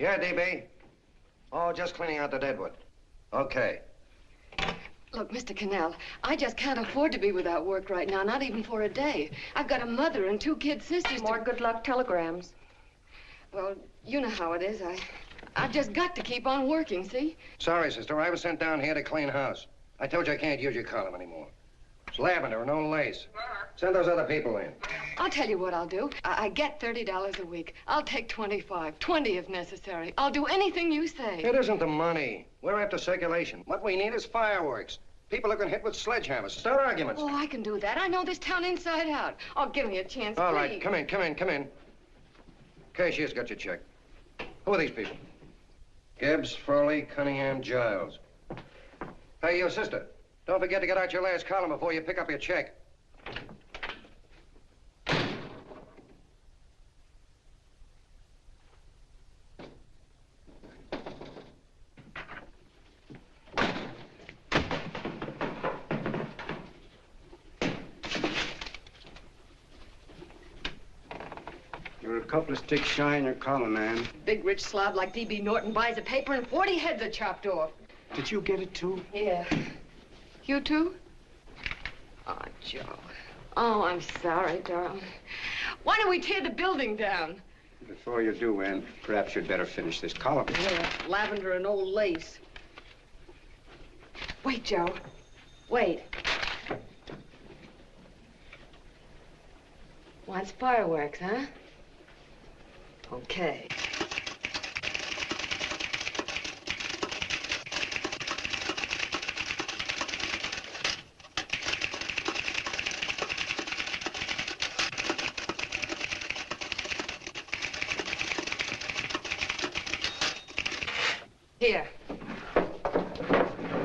Yeah, DB. Oh, just cleaning out the deadwood. Okay. Look, Mr. Cannell, I just can't afford to be without work right now, not even for a day. I've got a mother and 2 kid sisters. More good luck telegrams. Well, you know how it is. I've just got to keep on working, see? Sorry, sister. I was sent down here to clean house. I told you I can't use your column anymore. It's lavender and no lace. Send those other people in. I'll tell you what I'll do. I get $30 a week. I'll take 25, 20 if necessary. I'll do anything you say. It isn't the money. We're after circulation. What we need is fireworks. People who can hit with sledgehammers. Start arguments. Oh, I can do that. I know this town inside out. Oh, give me a chance, All please. right, come in. Cashier's got your check. Who are these people? Gibbs, Frawley, Cunningham, Giles. Hey, you sister. Don't forget to get out your last column before you pick up your check. You're a couple of sticks shy in your column, man. Big rich slob like D.B. Norton buys a paper and 40 heads are chopped off. Did you get it, too? Yeah. You too? Oh, Joe. Oh, I'm sorry, darling. Why don't we tear the building down? Before you do, Ann, perhaps you'd better finish this column. Yeah, lavender and old lace. Wait, Joe. Wait. Wants fireworks, huh? Okay. Here.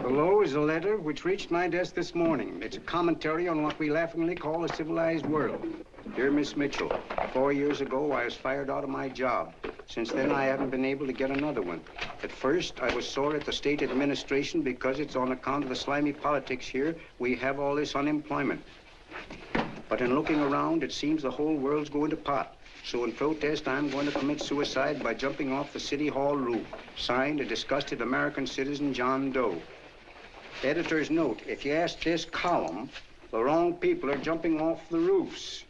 Below is a letter which reached my desk this morning. It's a commentary on what we laughingly call the civilized world. Dear Miss Mitchell, 4 years ago, I was fired out of my job. Since then, I haven't been able to get another one. At first, I was sore at the state administration because it's on account of the slimy politics here we have all this unemployment. But in looking around, it seems the whole world's going to pot. So in protest, I'm going to commit suicide by jumping off the City Hall roof. Signed, a disgusted American citizen, John Doe. Editor's note, if you ask this column, the wrong people are jumping off the roofs.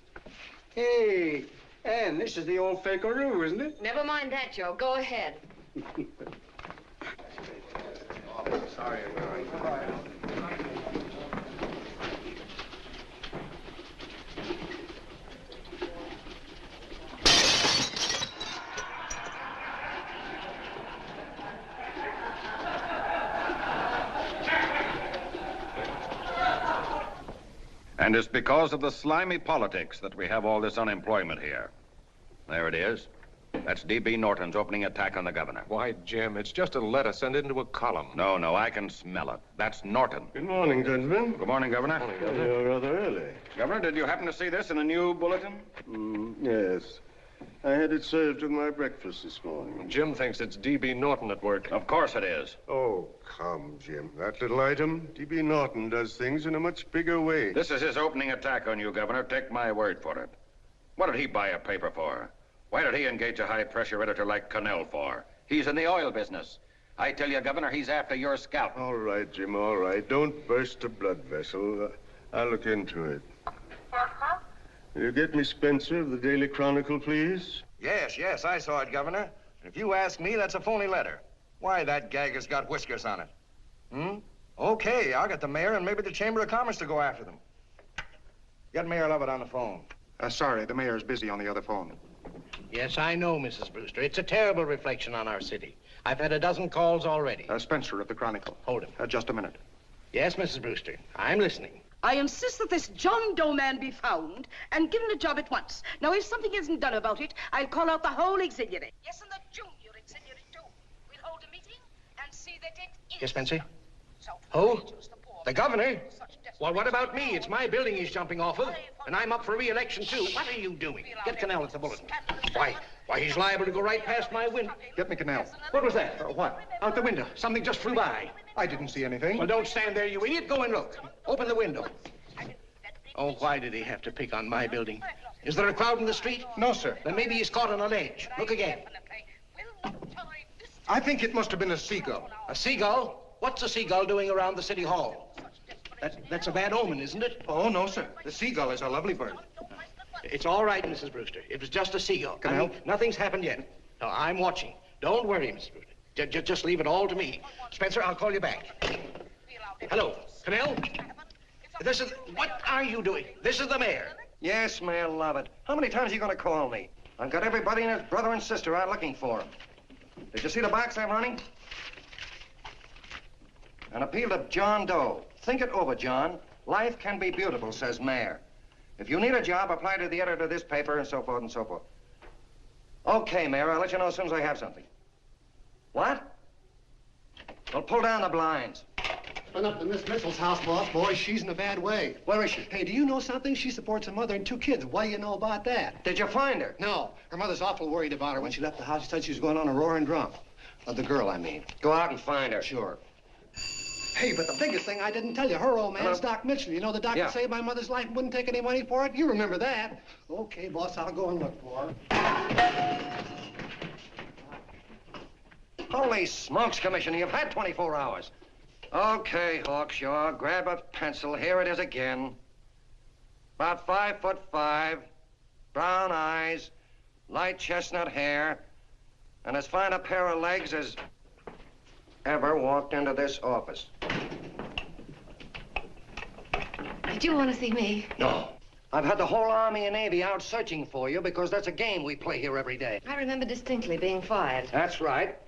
Hey, Ann, this is the old Fakeroo, isn't it? Never mind that, Joe. Go ahead. Sorry. And it's because of the slimy politics that we have all this unemployment here. There it is. That's D.B. Norton's opening attack on the governor. Why, Jim, it's just a letter sent into a column. No, I can smell it. That's Norton. Good morning, gentlemen. Good morning, Governor. You're rather early. Governor, did you happen to see this in a new bulletin? Yes. I had it served with my breakfast this morning. Jim thinks it's D.B. Norton at work. Of course it is. Oh, come, Jim. That little item, D.B. Norton does things in a much bigger way. This is his opening attack on you, Governor. Take my word for it. What did he buy a paper for? Why did he engage a high-pressure editor like Cannell for? He's in the oil business. I tell you, Governor, he's after your scalp. All right, Jim, all right. Don't burst a blood vessel. I'll look into it. Will you get me Spencer of the Daily Chronicle, please? Yes, I saw it, Governor. If you ask me, that's a phony letter. Why, that gagger's got whiskers on it. Okay, I'll get the mayor and maybe the Chamber of Commerce to go after them. Get Mayor Lovett on the phone. Sorry, the mayor's busy on the other phone. Yes, I know, Mrs. Brewster. It's a terrible reflection on our city. I've had a dozen calls already. Spencer of the Chronicle. Hold him. Just a minute. Yes, Mrs. Brewster. I'm listening. I insist that this John Doe man be found and given a job at once. Now, if something isn't done about it, I'll call out the whole auxiliary. Yes, and the junior auxiliary, too. We'll hold a meeting and see that it is. Yes, Spencer? Who? The governor? Well, what about me? It's my building he's jumping off of, and I'm up for re-election, too. What are you doing? Get Cannell at the bulletin. Why, he's liable to go right past my window. Get me Cannell. What was that? What? Out the window. Something just flew by. I didn't see anything. Well, don't stand there, you idiot. Go and look. Open the window. Oh, why did he have to pick on my building? Is there a crowd in the street? No, sir. Then maybe he's caught on a ledge. Look again. We'll not tolerate I think it must have been a seagull. A seagull? What's a seagull doing around the city hall? That's a bad omen, isn't it? Oh, no, sir. The seagull is a lovely bird. It's all right, Mrs. Brewster. It was just a seagull. Can I help? Nothing's happened yet. No, I'm watching. Don't worry, Mrs. Brewster. Just leave it all to me. Spencer, I'll call you back. Hello, Canal? What are you doing? This is the mayor. Yes, Mayor Lovett. How many times are you going to call me? I've got everybody and his brother and sister out looking for him. Did you see the box I'm running? An appeal to John Doe. Think it over, John. Life can be beautiful, says Mayor. If you need a job, apply to the editor of this paper and so forth and so forth. Okay, Mayor, I'll let you know as soon as I have something. What? Well, pull down the blinds. Went up to Miss Mitchell's house, boss. Boy, she's in a bad way. Where is she? Hey, do you know something? She supports a mother and 2 kids. What do you know about that? Did you find her? No. Her mother's awful worried about her. When she left the house, she said she was going on a roaring drunk. The girl, I mean. Go out and find her. Sure. Hey, but the biggest thing I didn't tell you, her old man's Hello? Doc Mitchell. You know the doctor saved my mother's life and wouldn't take any money for it? You remember that. Okay, boss, I'll go and look for her. Holy smokes, Commissioner, you've had 24 hours. Okay, Hawkshaw, grab a pencil. Here it is again. About 5'5", brown eyes, light chestnut hair, and as fine a pair of legs as ever walked into this office. Did you want to see me? No. I've had the whole Army and Navy out searching for you because that's a game we play here every day. I remember distinctly being fired. That's right.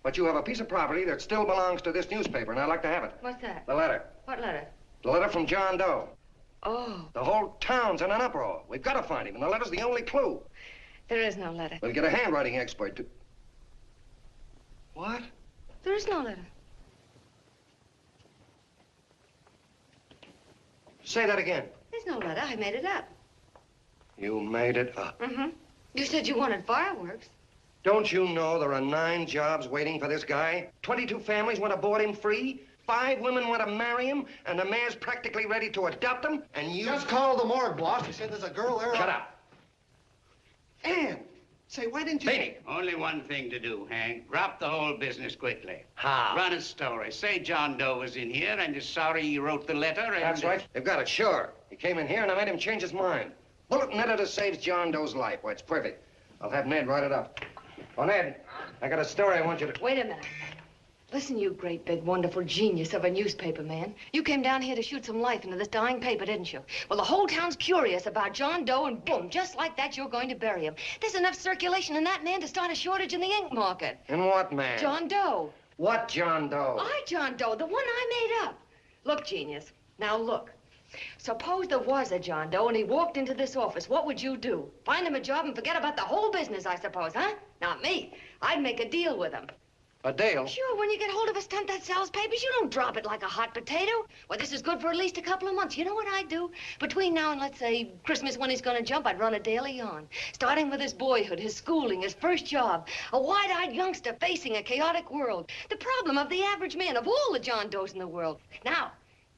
But you have a piece of property that still belongs to this newspaper, and I'd like to have it. What's that? The letter. What letter? The letter from John Doe. Oh, The whole town's in an uproar. We've got to find him, and the letter's the only clue. there is no letter. We'll get a handwriting expert to... What? There is no letter. Say that again. There's no letter. I made it up. You made it up. Mm-hmm. You said you wanted fireworks. Don't you know there are 9 jobs waiting for this guy? 22 families want to board him free. 5 women want to marry him, and the mayor's practically ready to adopt him, and you... Just call the morgue, boss. He said there's a girl there. Shut up. Ann, say, why didn't you... Beanie. Only one thing to do, Hank. Drop the whole business quickly. How? Run a story. Say John Doe was in here and is sorry he wrote the letter and... That's right. They've got it, sure. He came in here, and I made him change his mind. Bulletin editor saves John Doe's life. Why, it's perfect. I'll have Ned write it up. Oh, Ned, I got a story I want you to... Wait a minute. Listen, you great, big, wonderful genius of a newspaper man. You came down here to shoot some life into this dying paper, didn't you? Well, the whole town's curious about John Doe, and boom, just like that, you're going to bury him. There's enough circulation in that man to start a shortage in the ink market. In what, man? John Doe. What John Doe? John Doe, the one I made up. Look, genius, now look. Suppose there was a John Doe and he walked into this office. What would you do? Find him a job and forget about the whole business, I suppose, huh? Not me. I'd make a deal with him. A deal? Sure, when you get hold of a stunt that sells papers, you don't drop it like a hot potato. Well, this is good for at least a couple of months. You know what I'd do? Between now and, let's say, Christmas when he's gonna jump, I'd run a daily on. Starting with his boyhood, his schooling, his first job. A wide-eyed youngster facing a chaotic world. The problem of the average man, of all the John Does in the world. Now,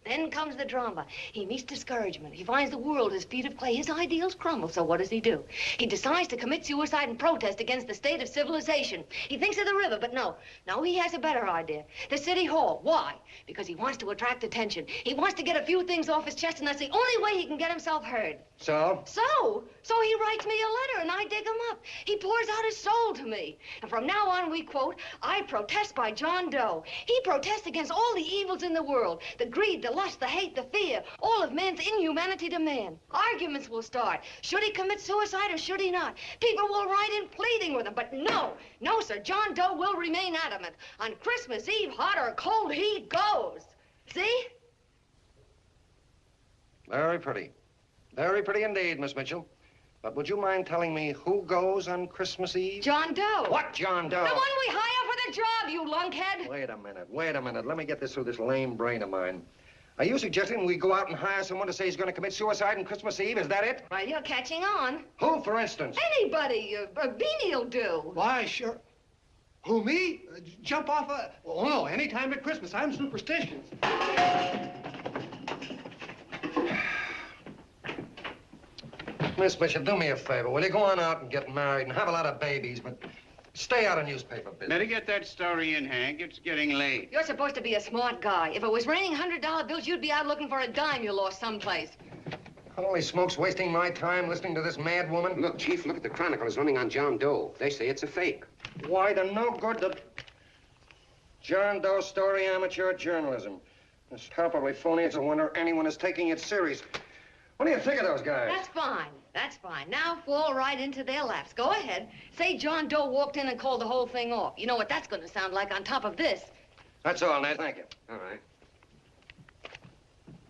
then comes the drama. He meets discouragement. He finds the world his feet of clay. His ideals crumble. So what does he do? He decides to commit suicide and protest against the state of civilization. He thinks of the river, but no. No, he has a better idea. The city hall. Why? Because he wants to attract attention. He wants to get a few things off his chest, and that's the only way he can get himself heard. So? So he writes me a letter, and I dig him up. He pours out his soul to me. And from now on, we quote, I protest by John Doe. He protests against all the evils in the world. The greed, the lust, the hate, the fear. All of man's inhumanity to man. Arguments will start. Should he commit suicide or should he not? People will write in pleading with him. But no, sir. John Doe will remain adamant. On Christmas Eve, hot or cold, he goes. See? Very pretty. Very pretty indeed, Miss Mitchell. But would you mind telling me who goes on Christmas Eve? John Doe. What John Doe? The one we hire for the job, you lunkhead. Wait a minute. Let me get this through this lame brain of mine. Are you suggesting we go out and hire someone to say he's going to commit suicide on Christmas Eve? Is that it? Well, you're catching on. Who, for instance? Anybody. Beanie'll do. Why, sure. Who, me? Jump off a... Oh, no, any time at Christmas. I'm superstitious. Miss Bishop, do me a favor. Will you go on out and get married and have a lot of babies, but Stay out of newspaper business. Better get that story in, Hank. It's getting late. You're supposed to be a smart guy. If it was raining $100 bills, you'd be out looking for a dime you lost someplace. Holy smokes, wasting my time listening to this mad woman. Look, Chief, look at the Chronicle. It's running on John Doe. They say it's a fake. Why the no good the John Doe story, amateur journalism. It's palpably phony. It's a wonder anyone is taking it serious. What do you think of those guys? That's fine. That's fine. Now fall right into their laps. Go ahead. Say John Doe walked in and called the whole thing off. You know what that's going to sound like on top of this. That's all, Ned. Thank you. All right.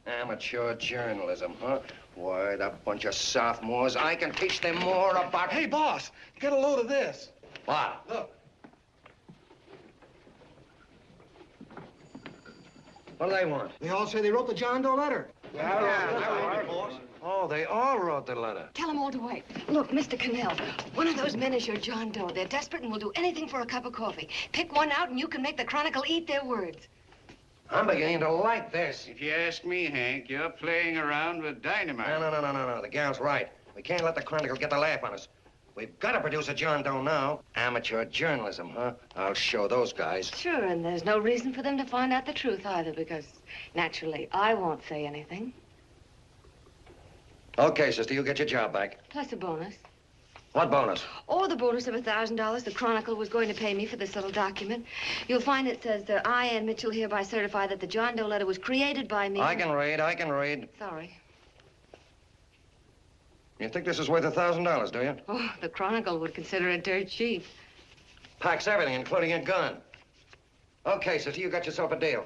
Amateur journalism, huh? Why, that bunch of sophomores, I can teach them more about... Hey, boss, get a load of this. What? Look. What do they want? They all say they wrote the John Doe letter. Oh, they all wrote the letter. Tell them all to wait. Look, Mr. Cannell, one of those men is your John Doe. They're desperate and will do anything for a cup of coffee. Pick one out and you can make the Chronicle eat their words. I'm beginning to like this. If you ask me, Hank, you're playing around with dynamite. No. The gal's right. We can't let the Chronicle get the laugh on us. We've got to produce a John Doe now. Amateur journalism, huh? I'll show those guys. Sure, and there's no reason for them to find out the truth either, because naturally, I won't say anything. Okay, sister, you get your job back. Plus a bonus. What bonus? Or the bonus of $1,000 the Chronicle was going to pay me for this little document. You'll find it says that I, Ann Mitchell, hereby certify that the John Doe letter was created by me. I can read. Sorry. You think this is worth $1,000, do you? Oh, the Chronicle would consider it dirt cheap. Packs everything, including a gun. Okay, sister, you got yourself a deal.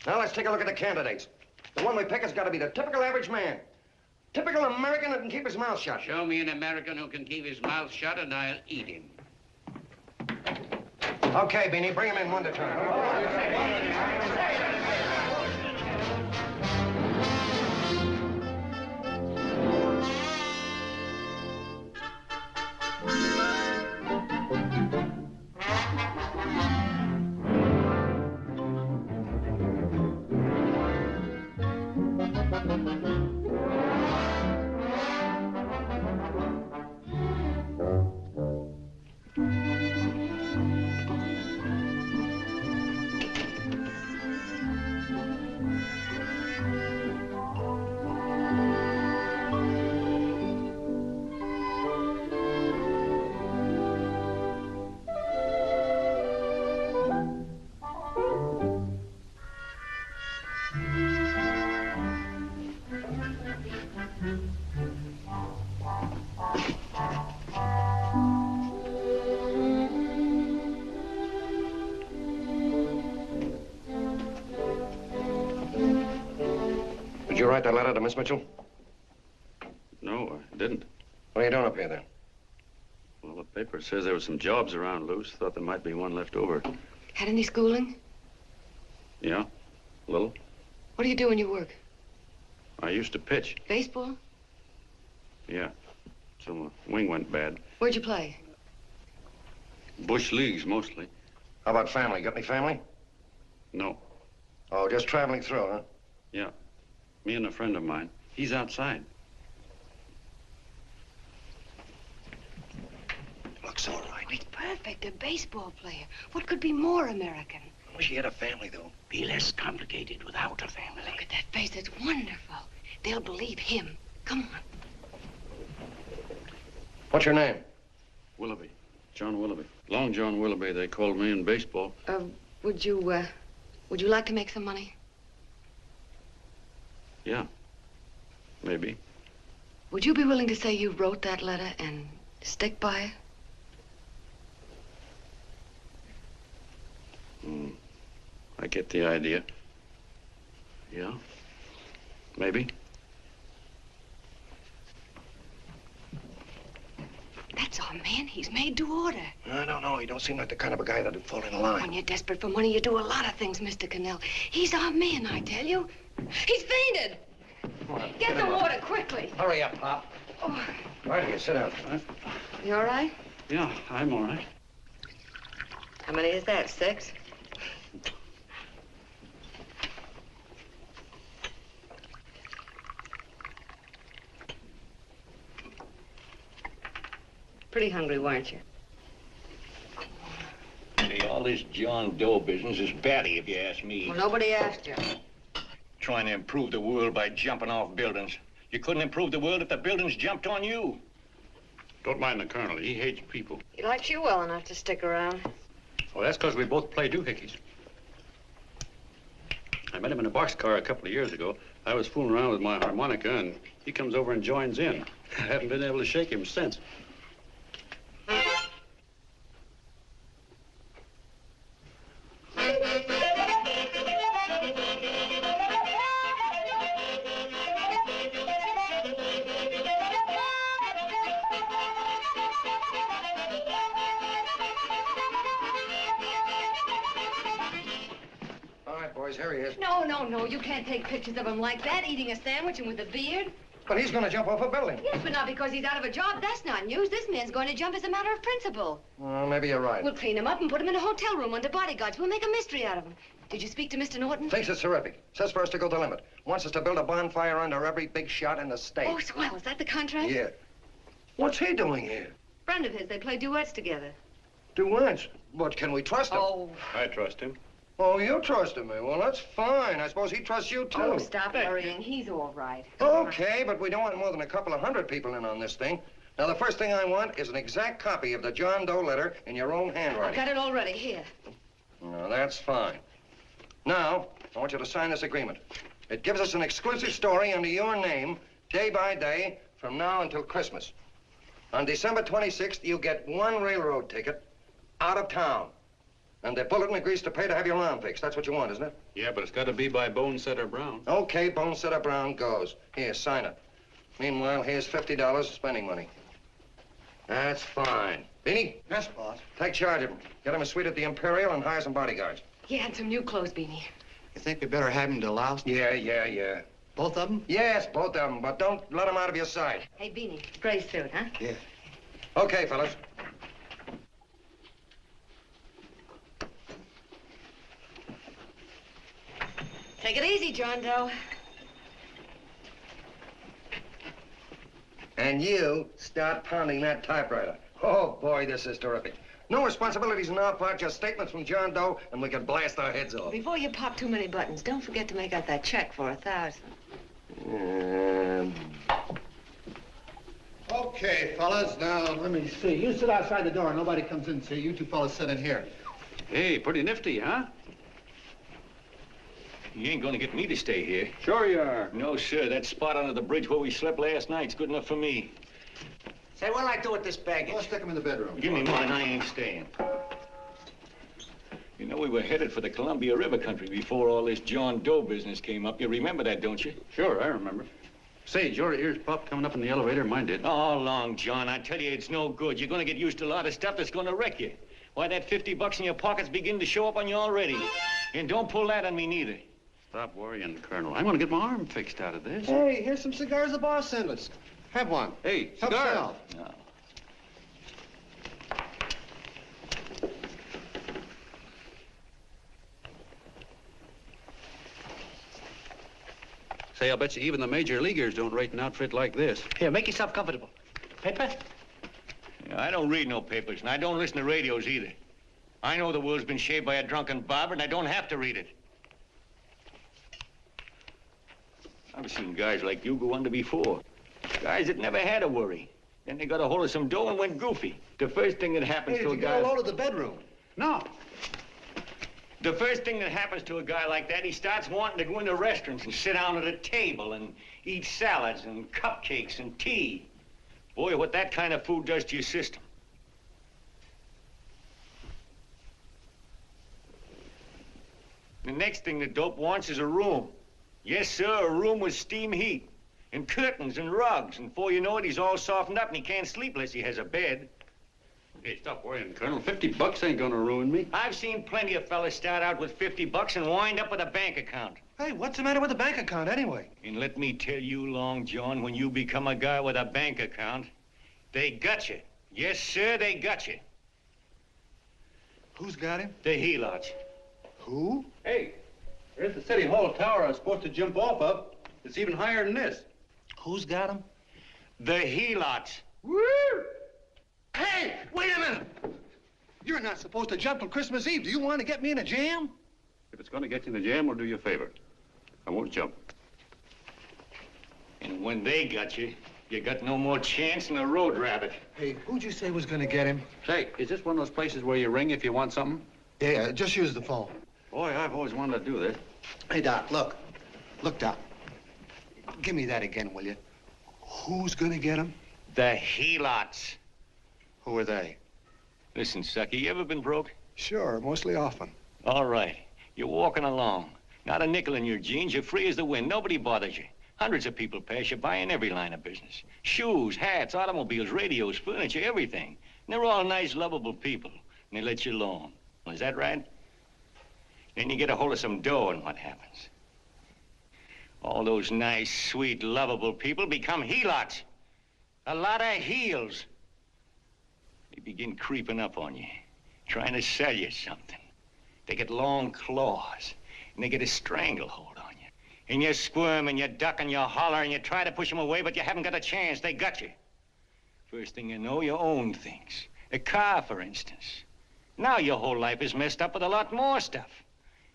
Now let's take a look at the candidates. The one we pick has got to be the typical average man. Typical American that can keep his mouth shut. Show me an American who can keep his mouth shut and I'll eat him. Okay, Beanie, bring him in one at a time. Did you write that letter to Miss Mitchell? No, I didn't. What are you doing up here, then? Well, the paper says there were some jobs around loose. Thought there might be one left over. Had any schooling? Yeah, a little. What do you do when you work? I used to pitch. Baseball? Yeah. So my wing went bad. Where'd you play? Bush leagues, mostly. How about family? Got any family? No. Oh, just traveling through, huh? Yeah. Me and a friend of mine. He's outside. Looks all right. It's perfect, a baseball player. What could be more American? Wish he had a family, though. Be less complicated without a family. Look at that face, it's wonderful. They'll believe him. Come on. What's your name? Willoughby. John Willoughby. Long John Willoughby, they called me in baseball. Would you like to make some money? Yeah. Maybe. Would you be willing to say you wrote that letter and stick by it? I get the idea. Yeah. Maybe. That's our man. He's made to order. I don't know. He don't seem like the kind of a guy that'd fall in line. When you're desperate for money, you do a lot of things, Mr. Cannell. He's our man, I tell you. He's fainted. Get the water, quickly. Hurry up, Pop. Oh. Right here, sit down. You all right? Yeah, I'm all right. How many is that, 6? Pretty hungry, weren't you? this John Doe business is batty, if you ask me. Well, nobody asked you. Trying to improve the world by jumping off buildings. You couldn't improve the world if the buildings jumped on you. Don't mind the colonel. He hates people. He likes you well enough to stick around. Well, that's because we both play doohickeys. I met him in a boxcar a couple of years ago. I was fooling around with my harmonica, and he comes over and joins in. I haven't been able to shake him since. Here he is. No, you can't take pictures of him like that, eating a sandwich and with a beard. But he's going to jump off a building. Yes, but not because he's out of a job. That's not news. This man's going to jump as a matter of principle. Well, maybe you're right. We'll clean him up and put him in a hotel room under bodyguards. We'll make a mystery out of him. Did you speak to Mr. Norton? Thinks it's terrific. Says for us to go the limit. Wants us to build a bonfire under every big shot in the state. Oh, swell. Is that the contract? Yeah. What's he doing here? Friend of his. They play duets together. Duets? But can we trust him? Oh. I trust him. Oh, you trusted me. Well, that's fine. I suppose he trusts you, too. Oh, stop worrying. He's all right. Okay, but we don't want more than a couple of hundred people in on this thing. Now, the first thing I want is an exact copy of the John Doe letter in your own handwriting. I've got it already. Here. No, that's fine. Now, I want you to sign this agreement. It gives us an exclusive story under your name, day by day, from now until Christmas. On December 26th, you get one railroad ticket out of town. And the bulletin agrees to pay to have your arm fixed. That's what you want, isn't it? Yeah, but it's got to be by Bonesetter Brown. Okay, Bonesetter Brown goes. Here, sign it. Meanwhile, here's $50 spending money. That's fine. Beanie? Yes, boss. Take charge of him. Get him a suite at the Imperial and hire some bodyguards. Yeah, and some new clothes, Beanie. You think we better have him to Laos? Yeah. Both of them? Yes, both of them, but don't let them out of your sight. Hey, Beanie, gray suit, huh? Yeah. Okay, fellas. Take it easy, John Doe. And you start pounding that typewriter. Oh, boy, this is terrific. No responsibilities on our part, just statements from John Doe, and we can blast our heads off. Before you pop too many buttons, don't forget to make out that check for 1,000. Okay, fellas, now, let me see. You sit outside the door. Nobody comes in, see? You two fellas sit in here. Hey, pretty nifty, huh? You ain't gonna get me to stay here. Sure you are. No, sir. That spot under the bridge where we slept last night's good enough for me. Say, what'll I do with this baggage? Go stick him in the bedroom. Give me mine. I ain't staying. You know, we were headed for the Columbia River country before all this John Doe business came up. You remember that, don't you? Sure, I remember. Say, did your ears pop coming up in the elevator? Mine did. All along, John. I tell you, it's no good. You're gonna get used to a lot of stuff that's gonna wreck you. Why, that $50 in your pocket's beginning to show up on you already. And don't pull that on me, neither. Stop worrying, Colonel. I'm going to get my arm fixed out of this. Hey, here's some cigars the boss sent us. Have one. Hey, Help cigar. yourself. No. Say, I'll bet you even the major leaguers don't rate an outfit like this. Here, make yourself comfortable. Paper? I don't read no papers, and I don't listen to radios either. I know the world's been shaped by a drunken barber, and I don't have to read it. I've seen guys like you go under before. Guys that never had a worry. Then they got a hold of some dough and went goofy. The first thing that happens to a guy... Get a load of the bedroom. No. The first thing that happens to a guy like that, he starts wanting to go into restaurants and sit down at a table and eat salads and cupcakes and tea. Boy, what that kind of food does to your system. The next thing the dope wants is a room. Yes, sir, a room with steam heat and curtains and rugs. And before you know it, he's all softened up and he can't sleep unless he has a bed. Hey, stop worrying, Colonel. $50 ain't gonna ruin me. I've seen plenty of fellas start out with $50 and wind up with a bank account. Hey, what's the matter with the bank account, anyway? And let me tell you, Long John, when you become a guy with a bank account, they got you. Yes, sir, they got you. Who's got him? The helots. Who? Hey, there's the City Hall tower I was supposed to jump off of. It's even higher than this. Who's got him? The helots. Woo! Hey, wait a minute! You're not supposed to jump till Christmas Eve. Do you want to get me in a jam? If it's going to get you in the jam, we'll do you a favor. I won't jump. And when they got you, you got no more chance than a road rabbit. Hey, who'd you say was going to get him? Say, is this one of those places where you ring if you want something? Yeah, just use the phone. Boy, I've always wanted to do this. Hey, Doc, look. Look, Doc. Give me that again, will you? Who's going to get him? The helots. Who are they? Listen, Sucky, you ever been broke? Sure, mostly often. All right. You're walking along. Not a nickel in your jeans. You're free as the wind. Nobody bothers you. Hundreds of people pass you by in every line of business. Shoes, hats, automobiles, radios, furniture, everything. And they're all nice, lovable people. And they let you alone. Well, is that right? Then you get a hold of some dough, and what happens? All those nice, sweet, lovable people become helots. A lot of heels. They begin creeping up on you, trying to sell you something. They get long claws, and they get a stranglehold on you. And you squirm, and you duck, and you holler, and you try to push them away, but you haven't got a chance. They got you. First thing you know, you own things. A car, for instance. Now your whole life is messed up with a lot more stuff.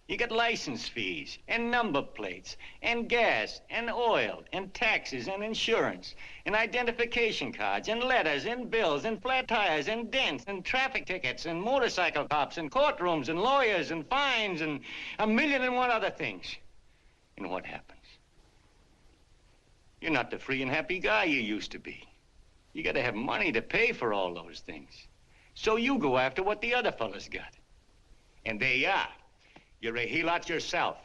You get license fees, and number plates, and gas, and oil, and taxes, and insurance, and identification cards, and letters, and bills, and flat tires, and dents, and traffic tickets, and motorcycle cops, and courtrooms, and lawyers, and fines, and 1,000,001 other things. And what happens? You're not the free and happy guy you used to be. You gotta have money to pay for all those things. So you go after what the other fellas got. And there you are. You're a helot yourself.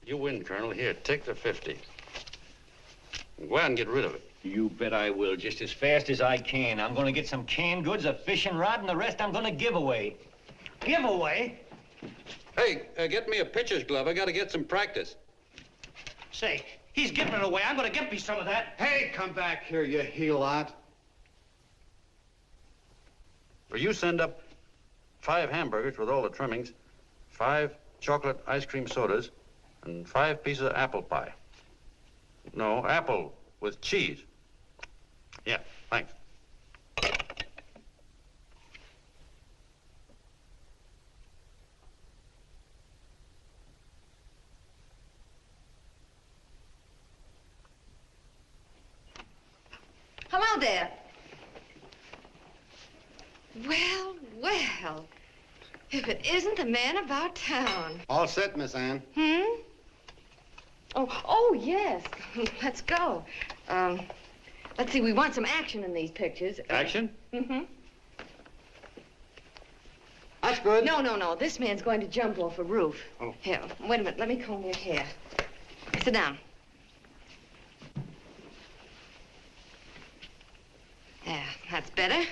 You win, Colonel. Here, take the 50. Go out and get rid of it. You bet I will, just as fast as I can. I'm gonna get some canned goods, a fishing rod, and the rest I'm gonna give away. Give away? Hey, get me a pitcher's glove. I gotta get some practice. Say, he's giving it away. I'm gonna get me some of that. Hey, come back here, you helot. Well, you send up 5 hamburgers with all the trimmings, 5 chocolate ice cream sodas, and 5 pieces of apple pie. No, apple with cheese. Yeah, thanks. Hello there. Well, well. If it isn't the man about town. All set, Miss Anne. Hmm? Oh, yes. Let's go. Let's see, we want some action in these pictures. Action? Mm-hmm. That's good. No. This man's going to jump off a roof. Oh. Here, wait a minute. Let me comb your hair. Sit down. Yeah, that's better.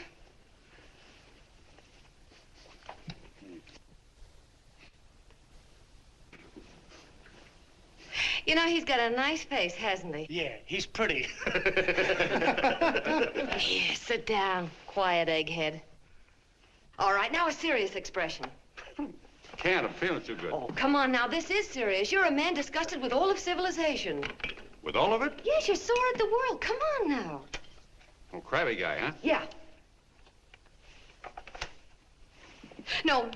You know, he's got a nice face, hasn't he? Yeah, he's pretty. Here, sit down. Quiet, egghead. All right, now a serious expression. Can't. I'm feeling too good. Oh, come on now. This is serious. You're a man disgusted with all of civilization. With all of it? Yes, you're sore at the world. Come on now. Oh, crabby guy, huh? Yeah. No.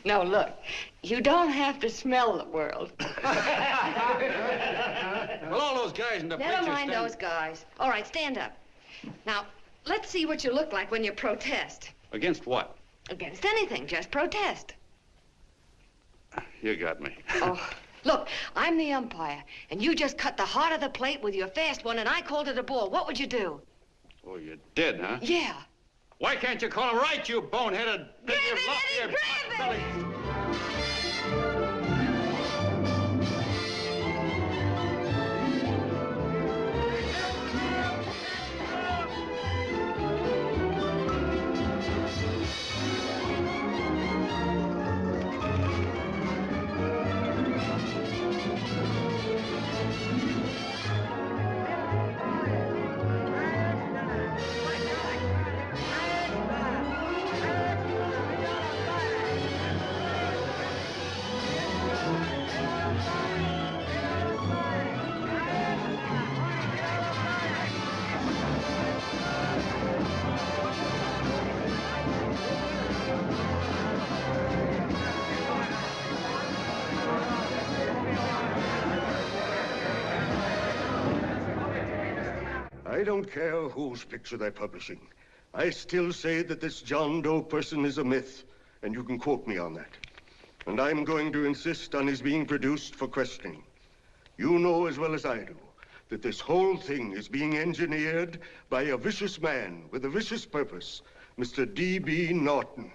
No, look. You don't have to smell the world. Well, all those guys in the picture Never mind those guys. All right, stand up. Now, let's see what you look like when you protest. Against what? Against anything, just protest. You got me. Oh, look, I'm the umpire, and you just cut the heart of the plate with your fast one, and I called it a ball. What would you do? Oh, you did, huh? Yeah. Why can't you call him right, you boneheaded... Grab it, Eddie, grab it! I don't care whose picture they're publishing. I still say that this John Doe person is a myth, and you can quote me on that. And I'm going to insist on his being produced for questioning. You know as well as I do that this whole thing is being engineered by a vicious man with a vicious purpose, Mr. D.B. Norton.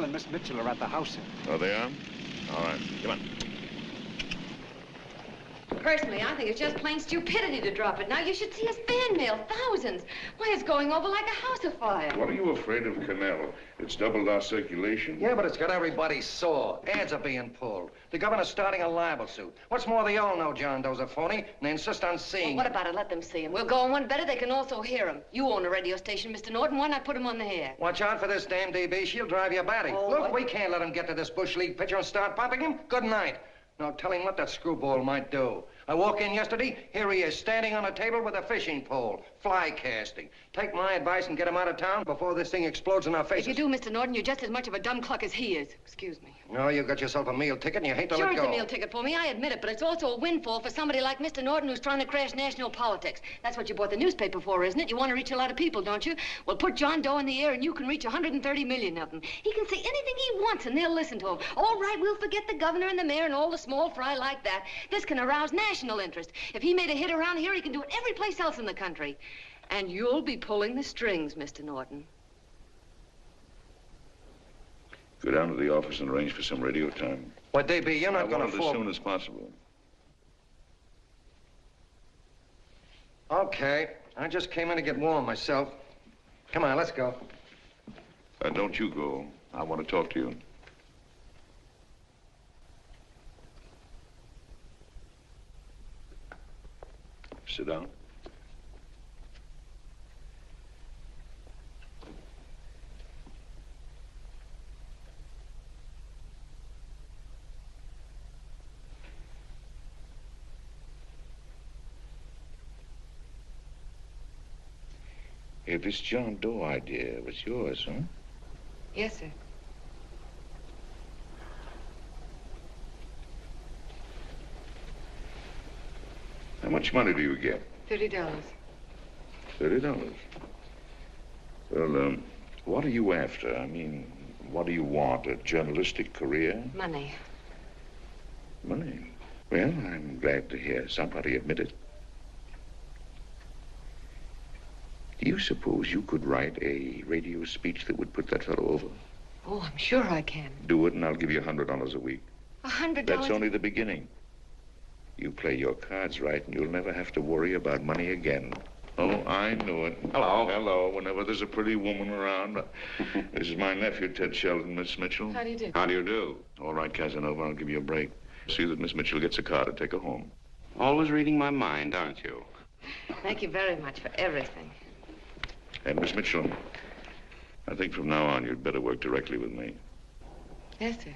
And Miss Mitchell are at the house, sir. Oh, they are? All right, come on. Personally, I think it's just plain stupidity to drop it. Now, you should see his fan mail, thousands. Why, it's going over like a house afire. What are you afraid of, Canal? It's doubled our circulation. Yeah, but it's got everybody sore. Ads are being pulled. The governor's starting a libel suit. What's more, they all know John Doe's a phony, and they insist on seeing Well, what about it? Let them see him. We'll go on one better. They can also hear him. You own a radio station, Mr. Norton. Why not put him on the air? Watch out for this damn DB. She'll drive you batty. Oh, Look, what? we can't let him get to this Bush League pitcher and start popping him. Good night. Now, tell him what that screwball might do. I walk in yesterday, here he is, standing on a table with a fishing pole, fly casting. Take my advice and get him out of town before this thing explodes in our faces. If you do, Mr. Norton, you're just as much of a dumb cluck as he is. Excuse me. No, you got yourself a meal ticket and you hate to Sure, let it's go. a meal ticket for me, I admit it, but it's also a windfall for somebody like Mr. Norton who's trying to crash national politics. That's what you bought the newspaper for, isn't it? You want to reach a lot of people, don't you? Well, put John Doe in the air and you can reach 130 million of them. He can say anything he wants and they'll listen to him. All right, we'll forget the governor and the mayor and all the small fry like that. This can arouse national interest. If he made a hit around here, he can do it every place else in the country. And you'll be pulling the strings, Mr. Norton. Go down to the office and arrange for some radio time. Why, DB, you're not going to I want it as soon as possible. Okay. I just came in to get warm myself. Come on, let's go. Don't you go. I want to talk to you. Sit down. Hey, this John Doe idea was yours, huh? Yes, sir. How much money do you get? $30. $30. Well, what are you after? I mean, what do you want? A journalistic career? Money. Money? Well, I'm glad to hear somebody admit it. Do you suppose you could write a radio speech that would put that fellow over? Oh, I'm sure I can. Do it, and I'll give you $100 a week. $100? That's only the beginning. You play your cards right, and you'll never have to worry about money again. Oh, I knew it. Hello. Hello. Whenever there's a pretty woman around. This is my nephew, Ted Sheldon, Miss Mitchell. How do you do? How do you do? All right, Casanova, I'll give you a break. See that Miss Mitchell gets a car to take her home. Always reading my mind, aren't you? Thank you very much for everything. And Miss Mitchell, I think from now on you'd better work directly with me. Yes, sir.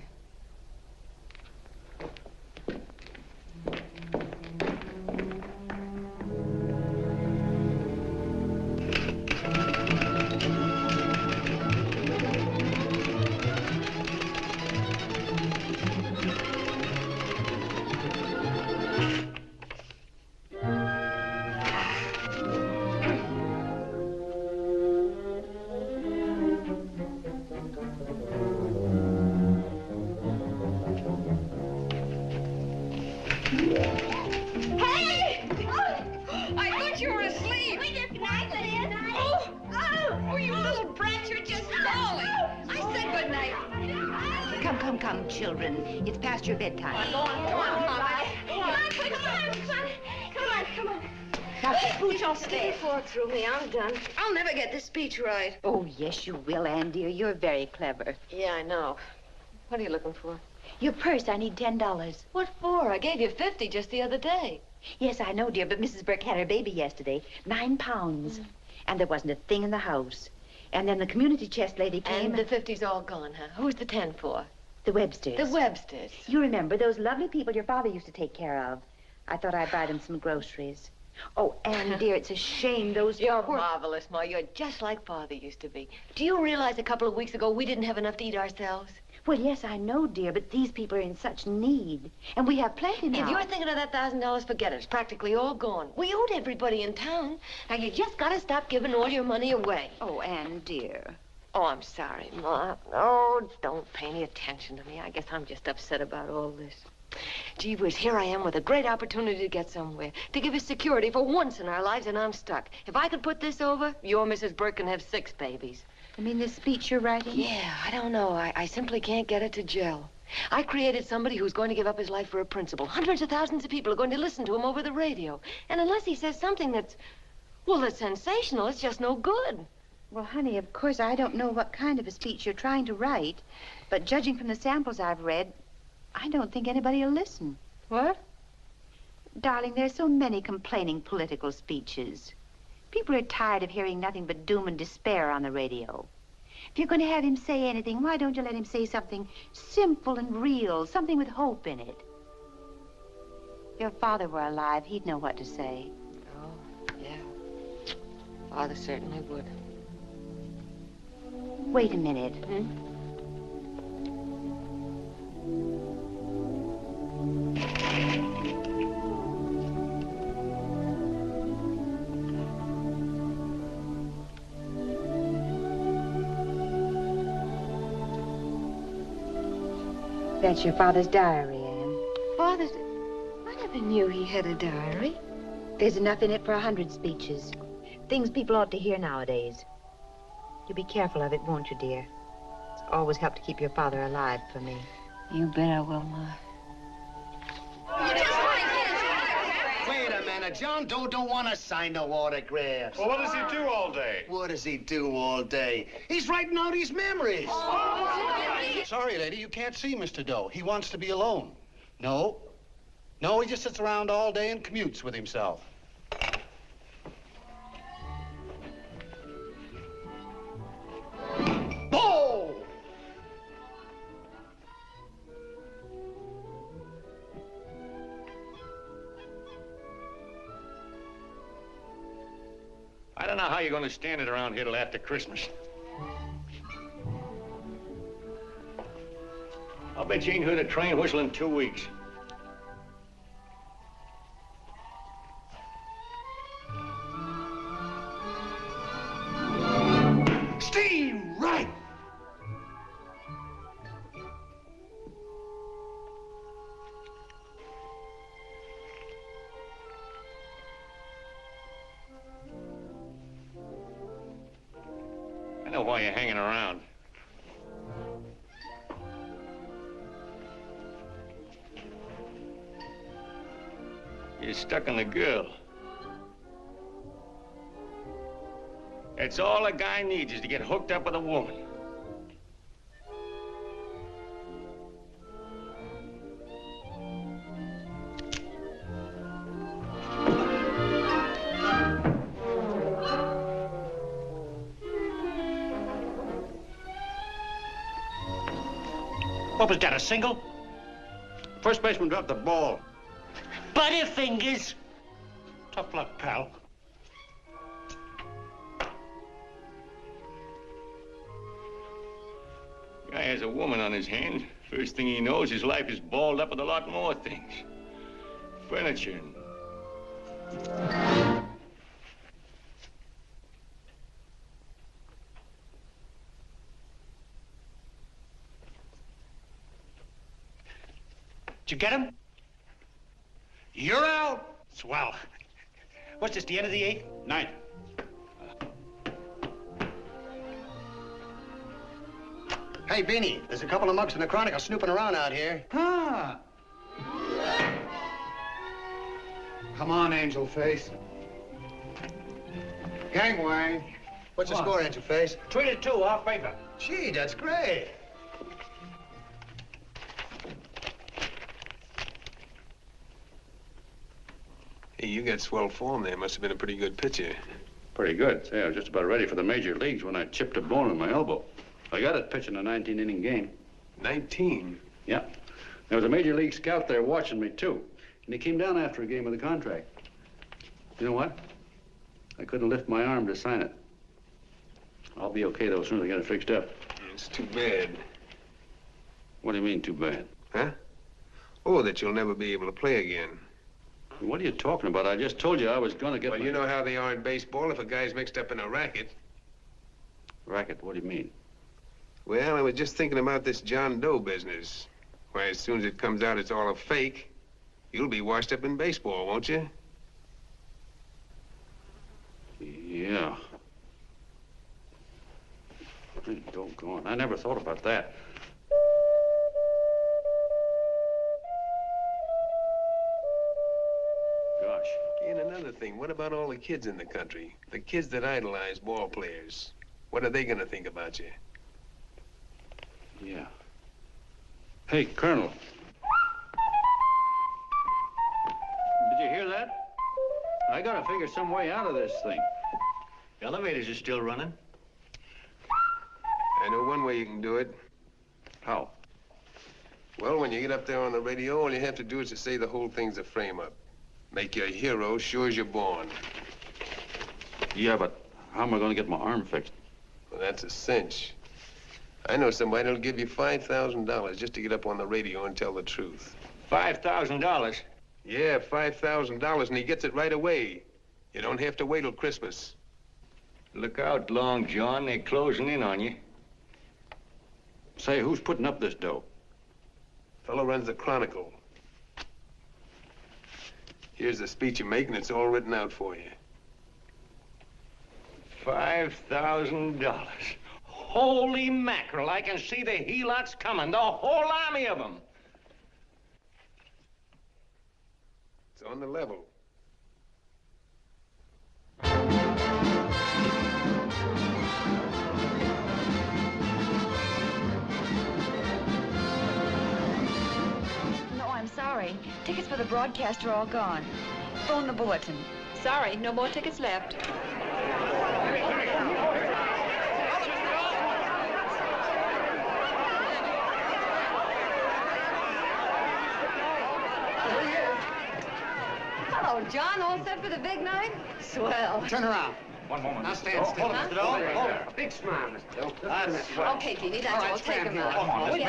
Come, children. It's past your bedtime. Go on. Come on. Now, pooch off Stick your fork through me. I'm done. I'll never get this speech right. Oh, yes, you will, Ann, dear. You're very clever. Yeah, I know. What are you looking for? Your purse, I need $10. What for? I gave you 50 just the other day. Yes, I know, dear, but Mrs. Burke had her baby yesterday. 9 pounds. And there wasn't a thing in the house. And then the community chest lady came. And the 50's all gone, huh? Who's the 10 for? The Websters. The Websters. You remember those lovely people your father used to take care of. I thought I'd buy them some groceries. Oh, Anne, dear, it's a shame those You're poor... marvelous, Ma. You're just like Father used to be. Do you realize a couple of weeks ago we didn't have enough to eat ourselves? Well, yes, I know, dear, but these people are in such need. And we have plenty now. If you're thinking of that $1,000, forget it. It's practically all gone. We owed everybody in town. Now, you just gotta stop giving all your money away. Oh, Anne, dear. Oh, I'm sorry, Ma. Oh, don't pay any attention to me. I guess I'm just upset about all this. Gee whiz, here I am with a great opportunity to get somewhere, to give us security for once in our lives, and I'm stuck. If I could put this over, your Mrs. Burke can have 6 babies. I mean, this speech you're writing? Yeah, I don't know. I simply can't get it to gel. I created somebody who's going to give up his life for a principle. Hundreds of thousands of people are going to listen to him over the radio. And unless he says something that's sensational, it's just no good. Well, honey, of course, I don't know what kind of a speech you're trying to write, but judging from the samples I've read, I don't think anybody will listen. What? Darling, there's so many complaining political speeches. People are tired of hearing nothing but doom and despair on the radio. If you're going to have him say anything, why don't you let him say something simple and real, something with hope in it? If your father were alive, he'd know what to say. Oh, yeah. Father certainly would. Wait a minute. That's your father's diary, Anne. Father's... I never knew he had a diary. There's enough in it for 100 speeches. Things people ought to hear nowadays. You'll be careful of it, won't you, dear? It's always helped to keep your father alive for me. You bet I will, Ma. Wait a minute. John Doe don't want to sign no autographs. Well, what does he do all day? What does he do all day? He's writing out his memories. Sorry, lady, you can't see Mr. Doe. He wants to be alone. No, he just sits around all day and commutes with himself. Oh! I don't know how you're going to stand it around here till after Christmas. I'll bet you ain't heard a train whistle in 2 weeks. Steve, right! I know why you're hanging around. You're stuck on the girl. That's all a guy needs, is to get hooked up with a woman. What was that, a single? First baseman dropped the ball. Butterfingers. Tough luck, pal. Guy has a woman on his hands. First thing he knows, his life is balled up with a lot more things. Furniture and... Did you get him? You're out. Swell. What's this, the end of the 8th? 9th. Hey, Beanie, there's a couple of mugs from the Chronicle snooping around out here. Ah. Come on, Angel Face. Gangway. What's the score, Angel Face? 3-2, our favor. Gee, that's great. Hey, you got swell form there. Must have been a pretty good pitcher. Pretty good. Say, I was just about ready for the major leagues when I chipped a bone in my elbow. I got it pitching a 19-inning game. 19? Yeah. There was a major league scout there watching me, too. And he came down after a game of the contract. You know what? I couldn't lift my arm to sign it. I'll be okay, though, as soon as I get it fixed up. It's too bad. What do you mean, too bad? Huh? Oh, that you'll never be able to play again. What are you talking about? I just told you I was going to get Well, you know how they are in baseball if a guy's mixed up in a racket. Racket? What do you mean? Well, I was just thinking about this John Doe business. Why, as soon as it comes out it's all a fake, you'll be washed up in baseball, won't you? Yeah. Hey, doggone. I never thought about that. Gosh. And another thing, what about all the kids in the country? The kids that idolize ball players. What are they gonna think about you? Yeah. Hey, Colonel. Did you hear that? I gotta figure some way out of this thing. The elevators are still running. I know one way you can do it. How? Well, when you get up there on the radio, all you have to do is to say the whole thing's a frame-up. Make you a hero sure as you're born. Yeah, but how am I gonna get my arm fixed? Well, that's a cinch. I know somebody who'll give you $5,000 just to get up on the radio and tell the truth. $5,000? Yeah, $5,000, and he gets it right away. You don't have to wait till Christmas. Look out, Long John. They're closing in on you. Say, who's putting up this dough? Fellow runs the Chronicle. Here's the speech you make, and it's all written out for you. $5,000. Holy mackerel, I can see the helots coming, the whole army of them. It's on the level. No, I'm sorry. Tickets for the broadcast are all gone. Phone the bulletin. Sorry, no more tickets left. Hello, John. All set for the big night? Swell. Turn around. One moment. Now stand still. Hold it, Mr. Doe. Hold it. A big smile, Mr. Doe. That's right. Okay, Jeannie, that's All right, all. Take stand him here. out. Come on,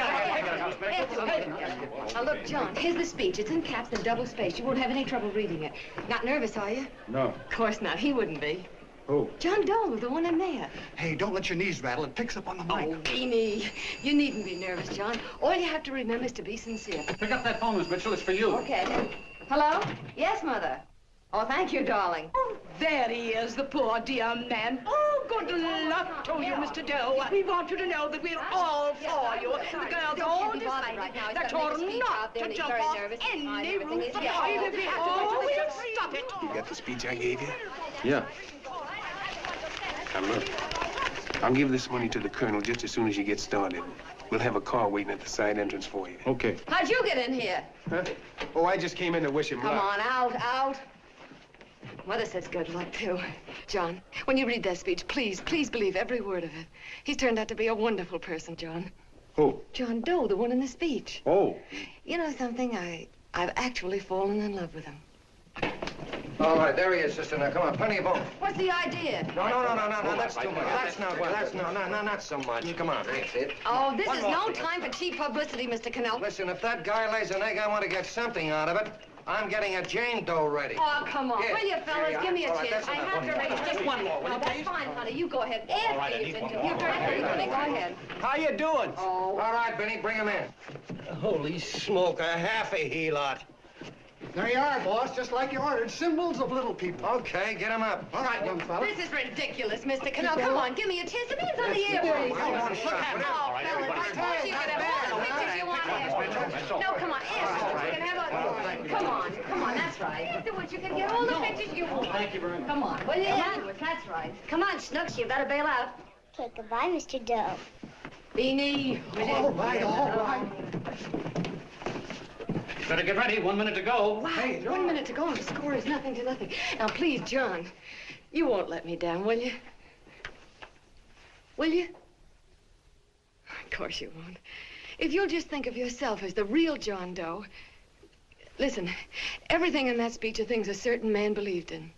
Now, look, John, here's the speech. It's in caps and double-spaced. You won't have any trouble reading it. Not nervous, are you? No. Of course not. He wouldn't be. Who? John Doe, the one in there. Hey, don't let your knees rattle. It picks up on the mic. Oh, Beanie, you needn't be nervous, John. All you have to remember is to be sincere. Pick up that phone, Miss Mitchell. It's for you. Okay. Hello? Yes, Mother. Oh, thank you, darling. Oh, there he is, the poor dear man. Oh, good luck to you, Mr. Doe. We want you to know that we're all for you. The girls all decided that you're not to jump off any roof at all. Oh, we'll stop it. You got the speech I gave you? Yeah. Now, look. I'll give this money to the colonel just as soon as you get started. We'll have a car waiting at the side entrance for you. Okay. How'd you get in here? Huh? Oh, I just came in to wish him Come luck. on, out. Mother says good luck, too. John, when you read that speech, please believe every word of it. He's turned out to be a wonderful person, John. Who? John Doe, the one in the speech. Oh. You know something? I've actually fallen in love with him. All right, there he is, sister. Now, come on, plenty of both. What's the idea? No, that's too much. That's not so much. Come on. That's it. Oh, this is no time for cheap publicity, Mr. Cannell. Listen, if that guy lays an egg, I want to get something out of it. I'm getting a Jane Doe ready. Oh, come on. Here. Will you, fellas? Here you Give me a are. All right, chance. that's I enough. have to raise Just one more, will No, you, that's please? fine, honey. You go ahead. All right, I need one more. You're very good. Go ahead. How you doing? Oh. All right, Benny, bring him in. Holy smoke, a half a helot. There you are, boss, just like you ordered. Symbols of little people. Okay, get him up. All right, young fella. This is ridiculous, Mr. Cannell. Come on, give me a chance. The man's on the air. Please. One shot. Oh, fellas, I told you could have all the pictures you want. No, come on, ask. You can have a... Come on, that's right. Afterwards, you can get all the pictures you want. Thank you very much. Come on, will you? Afterwards, that's right. Come on, Snooks, you better bail out. Okay, goodbye, Mr. Doe. Beanie, will you? All right. Better get ready. 1 minute to go. Wow, 1 minute to go and the score is nothing to nothing. Now, please, John, you won't let me down, will you? Will you? Of course you won't. If you'll just think of yourself as the real John Doe. Listen, everything in that speech are things a certain man believed in.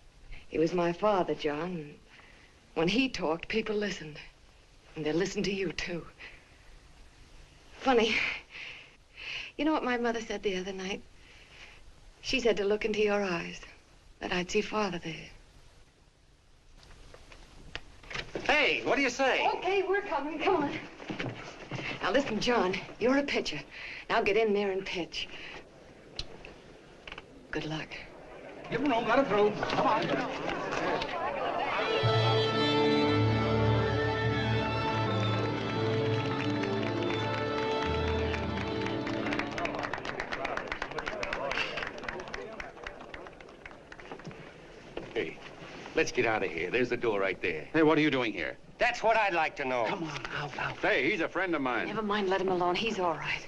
He was my father, John. And when he talked, people listened. And they listened to you, too. Funny. You know what my mother said the other night? She said to look into your eyes, that I'd see Father there. Hey, what do you say? Okay, we're coming. Come on. Now, listen, John, you're a pitcher. Now get in there and pitch. Good luck. Give him room, let him through. Come on. Hey, let's get out of here. There's the door right there. Hey, what are you doing here? That's what I'd like to know. Come on, out. Hey, he's a friend of mine. Never mind, let him alone. He's all right.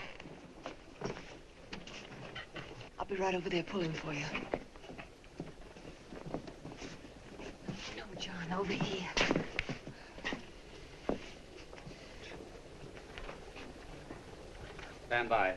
I'll be right over there pulling for you. No, John, over here. Stand by.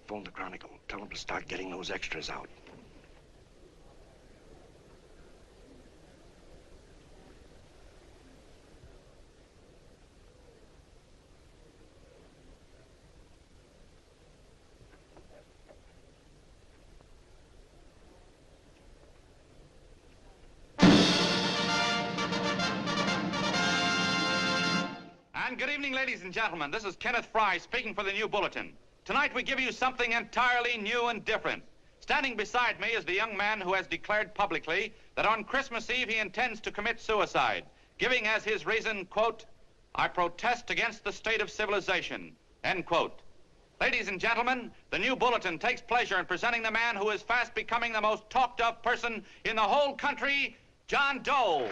Phone the Chronicle. Tell them to start getting those extras out. And good evening, ladies and gentlemen. This is Kenneth Fry speaking for the New Bulletin. Tonight we give you something entirely new and different. Standing beside me is the young man who has declared publicly that on Christmas Eve he intends to commit suicide, giving as his reason, quote, "I protest against the state of civilization," end quote. Ladies and gentlemen, the New Bulletin takes pleasure in presenting the man who is fast becoming the most talked of person in the whole country, John Doe.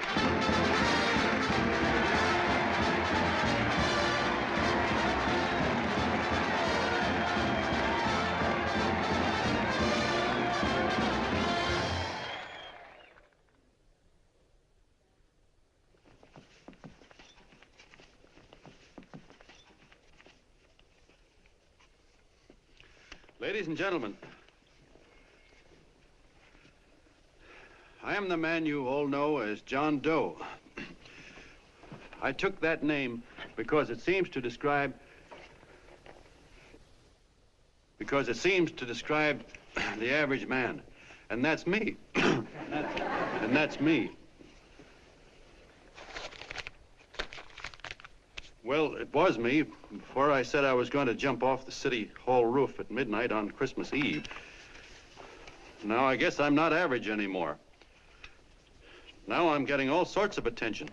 Ladies and gentlemen, I am the man you all know as John Doe. I took that name because it seems to describe the average man. And that's me. And that's me. Well, it was me before I said I was going to jump off the city hall roof at midnight on Christmas Eve. Now I guess I'm not average anymore. Now I'm getting all sorts of attention.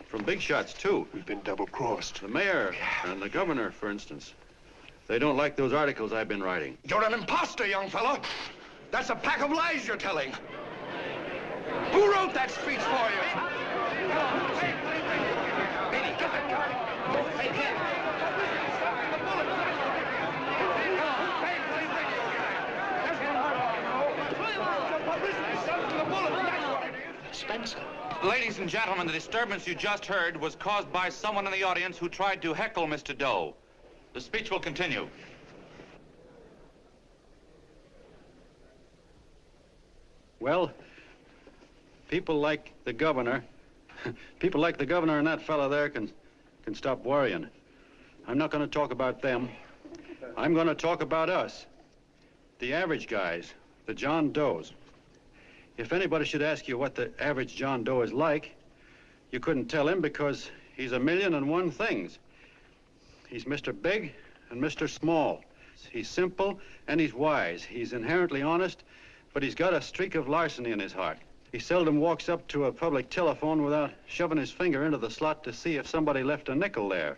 From big shots, too. We've been double-crossed. The mayor and the governor, for instance. They don't like those articles I've been writing. You're an imposter, young fella. That's a pack of lies you're telling. Who wrote that speech for you? Baby, get that guy. Hey, kid. Spencer. Ladies and gentlemen, the disturbance you just heard was caused by someone in the audience who tried to heckle Mr. Doe. The speech will continue. Well, people like the governor and that fella there can stop worrying. I'm not going to talk about them. I'm going to talk about us, the average guys, the John Does. If anybody should ask you what the average John Doe is like, you couldn't tell him because he's a million and one things. He's Mr. Big and Mr. Small. He's simple and he's wise. He's inherently honest, but he's got a streak of larceny in his heart. He seldom walks up to a public telephone without shoving his finger into the slot to see if somebody left a nickel there.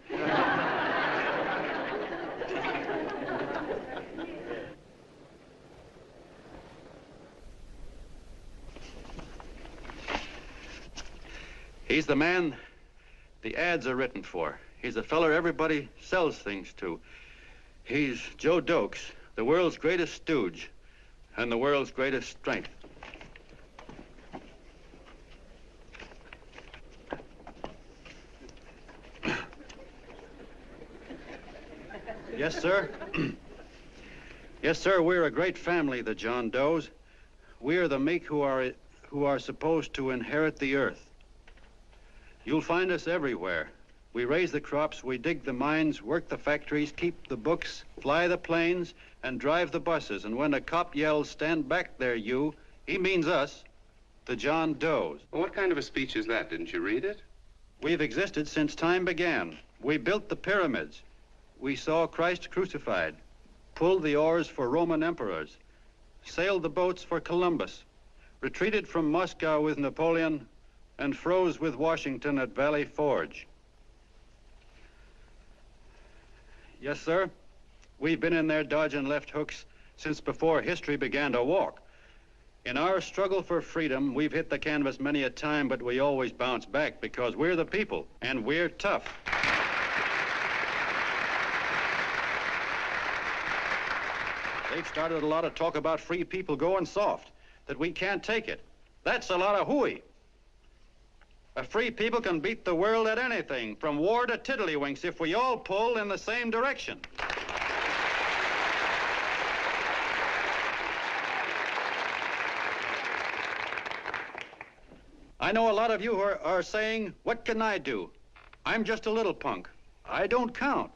He's the man the ads are written for. He's a feller everybody sells things to. He's Joe Dokes, the world's greatest stooge and the world's greatest strength. Yes, sir. Yes, sir, we're a great family, the John Does. We are the meek who are supposed to inherit the earth. You'll find us everywhere. We raise the crops, we dig the mines, work the factories, keep the books, fly the planes, and drive the buses. And when a cop yells, "Stand back there, you," he means us, the John Does. Well, what kind of a speech is that? Didn't you read it? We've existed since time began. We built the pyramids. We saw Christ crucified, pulled the oars for Roman emperors, sailed the boats for Columbus, retreated from Moscow with Napoleon, and froze with Washington at Valley Forge. Yes, sir. We've been in there dodging left hooks since before history began to walk. In our struggle for freedom, we've hit the canvas many a time, but we always bounce back because we're the people, and we're tough. They've started a lot of talk about free people going soft, that we can't take it. That's a lot of hooey. A free people can beat the world at anything, from war to tiddlywinks, if we all pull in the same direction. I know a lot of you are saying, "What can I do? I'm just a little punk. I don't count."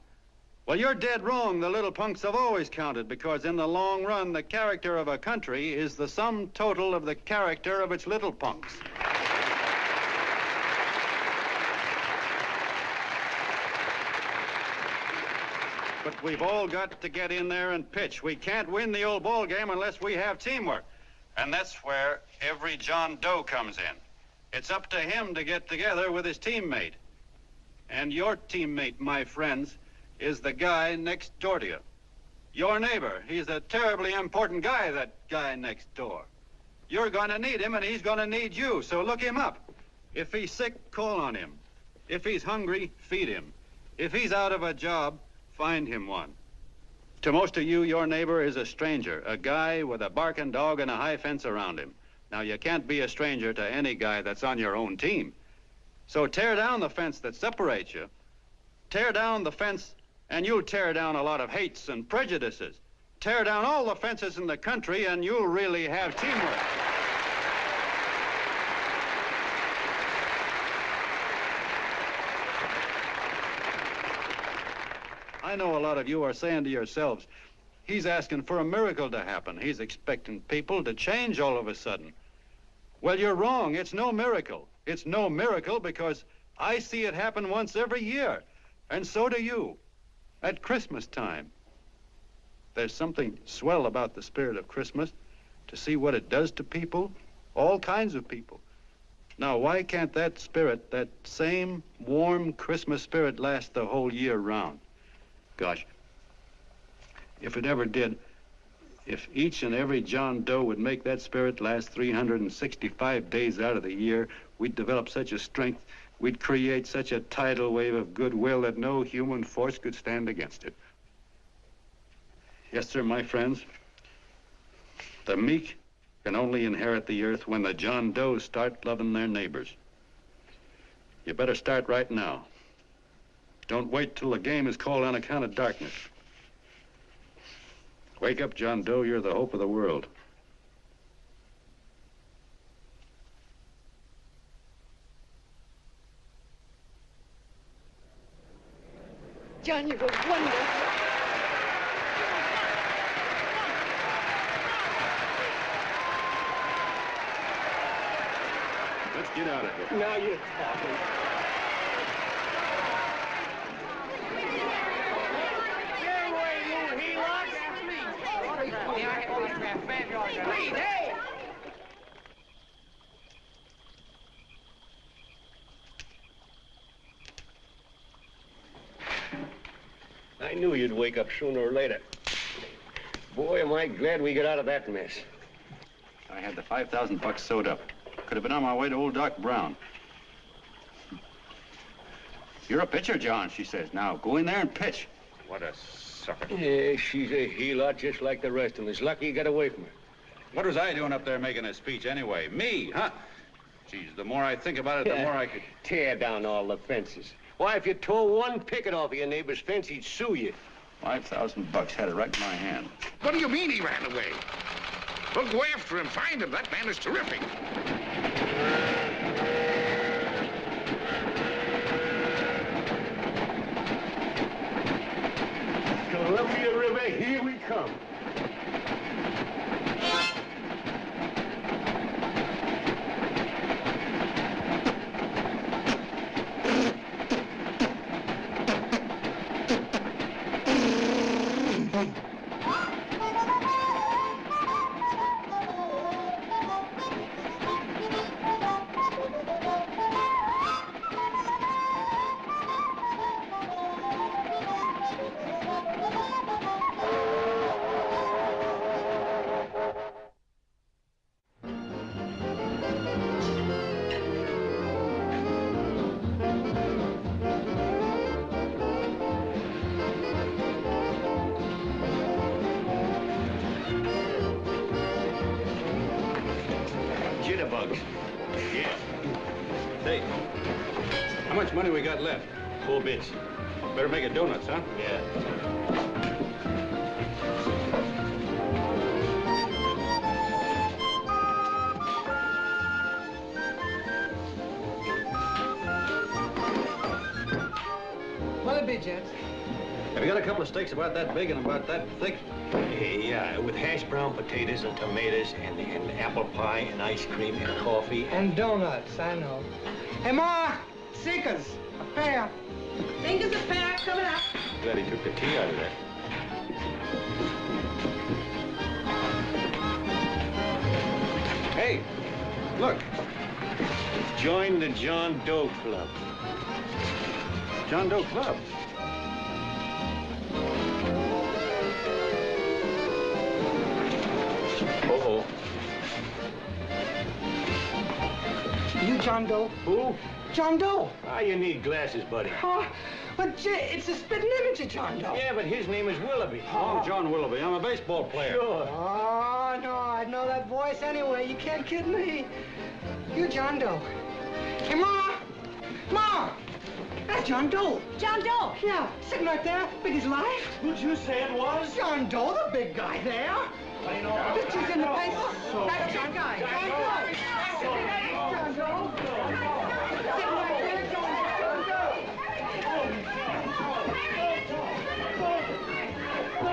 Well, you're dead wrong. The little punks have always counted, because in the long run, the character of a country is the sum total of the character of its little punks. But we've all got to get in there and pitch. We can't win the old ball game unless we have teamwork. And that's where every John Doe comes in. It's up to him to get together with his teammate. And your teammate, my friends, is the guy next door to you. Your neighbor. He's a terribly important guy, that guy next door. You're going to need him, and he's going to need you, so look him up. If he's sick, call on him. If he's hungry, feed him. If he's out of a job, find him one. To most of you, your neighbor is a stranger, a guy with a barking dog and a high fence around him. Now, you can't be a stranger to any guy that's on your own team. So tear down the fence that separates you. Tear down the fence, and you'll tear down a lot of hates and prejudices. Tear down all the fences in the country, and you'll really have teamwork. I know a lot of you are saying to yourselves, "He's asking for a miracle to happen. He's expecting people to change all of a sudden." Well, you're wrong. It's no miracle. It's no miracle because I see it happen once every year, and so do you, at Christmas time. There's something swell about the spirit of Christmas, to see what it does to people, all kinds of people. Now, why can't that spirit, that same warm Christmas spirit, last the whole year round? Gosh, if it ever did, if each and every John Doe would make that spirit last 365 days out of the year, we'd develop such a strength, we'd create such a tidal wave of goodwill that no human force could stand against it. Yes, sir, my friends. The meek can only inherit the earth when the John Does start loving their neighbors. You better start right now. Don't wait till the game is called on account of darkness. Wake up, John Doe. You're the hope of the world. John, you were wonderful. Let's get out of here. Now you're talking. I knew you'd wake up sooner or later. Boy, am I glad we got out of that mess. I had the $5,000 sewed up. Could have been on my way to old Doc Brown. You're a pitcher, John, she says. Now, go in there and pitch. What a sucker. Yeah, she's a heel-out just like the rest of them. It's lucky you got away from her. What was I doing up there making a speech anyway? Me, huh? Geez, the more I think about it, the more I could... Tear down all the fences. Why, if you tore one picket off of your neighbor's fence, he'd sue you. $5,000 had it right in my hand. What do you mean he ran away? Well, go after him, find him. That man is terrific. Columbia River, here we come. Jitterbugs. Yeah. Say, how much money we got left? 4 bits. Better make it donuts, huh? Yeah. What'll it be, gents? Have you got a couple of steaks about that big and about that thick? Yeah, with hash brown potatoes and tomatoes and apple pie and ice cream and coffee. And donuts, I know. Hey, Ma! Seekers, a pair. Fingers a pair, coming up. Glad he took the tea out of that. Hey, look. Join the John Doe Club. John Doe Club. Uh-oh. You John Doe? Who? John Doe. Ah, you need glasses, buddy. Oh, but it's a spitting image of John Doe. Yeah, but his name is Willoughby. Oh, I'm John Willoughby. I'm a baseball player. Sure. Oh, no, I'd know that voice anyway. You can't kid me. You John Doe. Hey, Ma! Ma! That's John Doe. John Doe. Yeah, sitting right there, big as life. Who'd you say it was? John Doe, the big guy there. I know. Pictures in the paper. That's John guy. John Doe. John Doe. Sitting right there, John Doe.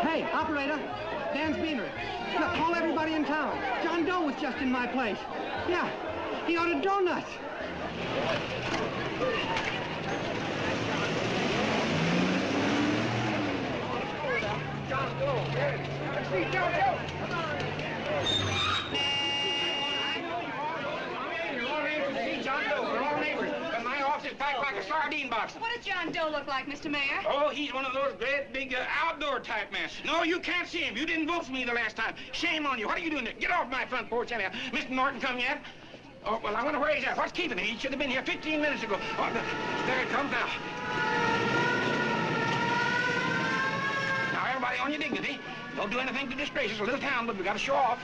Hey, operator. Dan's Beanery. Look, call everybody in town. John Doe was just in my place. Yeah, he ordered donuts. John Doe. Let's see John Doe. John Doe, we're all neighbors. But my office is packed like a sardine box. What does John Doe look like, Mr. Mayor? Oh, he's one of those great big outdoor type men. No, you can't see him. You didn't vote for me the last time. Shame on you. What are you doing there? Get off my front porch anyhow. Mr. Norton come yet? Oh, well, I wonder where he's at. What's keeping him? He should have been here 15 minutes ago. Oh, there it comes now. Now, everybody on your dignity. Don't do anything to disgrace us. A little town, but we got to show off.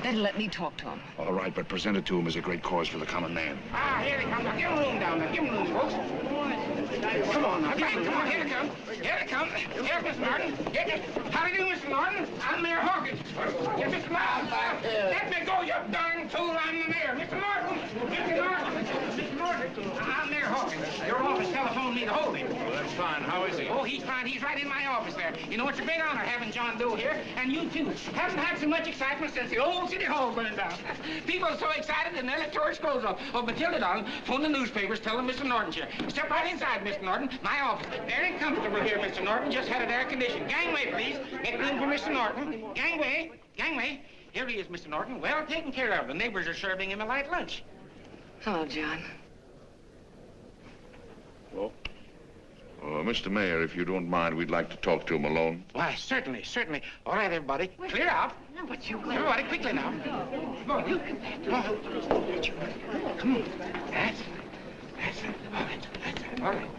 Better let me talk to him. All right, but present it to him as a great cause for the common man. Ah, here he comes. Now, give him room down there. Give him room, folks. Come on now. Come on, here he comes. Here he comes. Here's Mr. Norton. How do you do, Mr. Norton? I'm Mayor Hawkins. Yes, Mr. Norton. Let me go, you darn fool. I'm the mayor. Mr. Norton. Mr. Norton. Mr. Norton. I'm Mayor Hawkins. Your office telephoned me to hold him. Well, that's fine. How is he? Oh, he's fine. He's right in my office there. You know, it's a great honor having John Doe here, and you too. Haven't had so much excitement since the old City Hall burned down. People are so excited they nearly tore his clothes off. Oh, Matilda, darling, phone the newspapers, tell them Mr. Norton's here. Step right inside, Mr. Norton. My office. Very comfortable here, Mr. Norton. Just had it air conditioned. Gangway, please. Get room for Mr. Norton. Gangway. Gangway. Here he is, Mr. Norton. Well taken care of. The neighbors are serving him a light lunch. Hello, John. Well, Mr. Mayor, if you don't mind, we'd like to talk to him alone. Why, certainly, certainly. All right, everybody. Clear out. No, but you... Everybody, quickly now. Come on, you. Come on. Come on. That's... All right.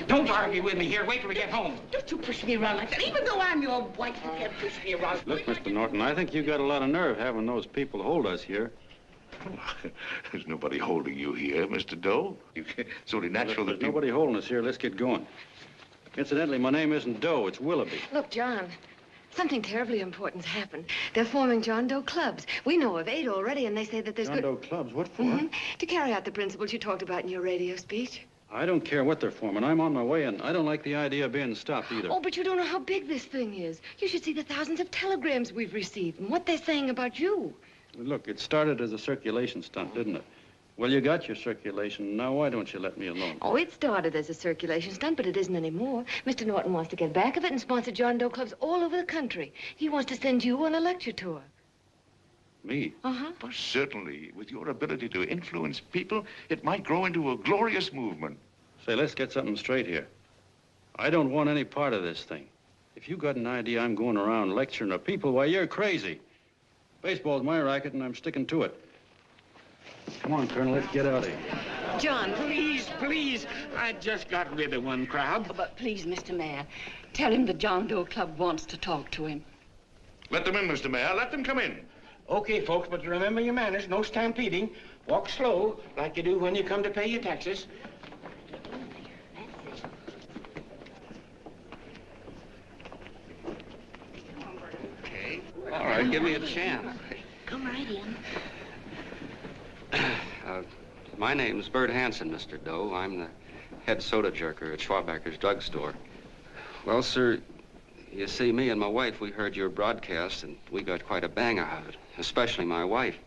Don't argue with me here. Wait till we get home. Don't you push me around like that. Even though I'm your wife, you can't push me around. Look, Mr. Norton, I think you got a lot of nerve having those people hold us here. There's nobody holding you here, Mr. Doe. It's only natural There's that people... nobody holding us here. Let's get going. Incidentally, my name isn't Doe, it's Willoughby. Look, John, something terribly important's happened. They're forming John Doe clubs. We know of 8 already, and they say that there's John Doe clubs? What for? To carry out the principles you talked about in your radio speech. I don't care what they're forming. I'm on my way, and I don't like the idea of being stopped either. Oh, but you don't know how big this thing is. You should see the thousands of telegrams we've received and what they're saying about you. Look, it started as a circulation stunt, didn't it? Well, you got your circulation. Now, why don't you let me alone? Oh, it started as a circulation stunt, but it isn't anymore. Mr. Norton wants to get back of it and sponsor John Doe clubs all over the country. He wants to send you on a lecture tour. Me? Uh-huh. Well, certainly, with your ability to influence people, it might grow into a glorious movement. Say, let's get something straight here. I don't want any part of this thing. If you got an idea I'm going around lecturing the people, why, you're crazy. Baseball's my racket, and I'm sticking to it. Come on, Colonel, let's get out of here. John, please, please. I just got rid of one crowd. But please, Mr. Mayor, tell him the John Doe Club wants to talk to him. Let them in, Mr. Mayor. Let them come in. Okay, folks, but remember your manners. No stampeding. Walk slow, like you do when you come to pay your taxes. Okay. All right, give me a chance. Come right in. My name's Bert Hansen, Mr. Doe. I'm the head soda jerker at Schwabacker's drugstore. Well, sir, you see, me and my wife, we heard your broadcast, and we got quite a bang out of it, especially my wife.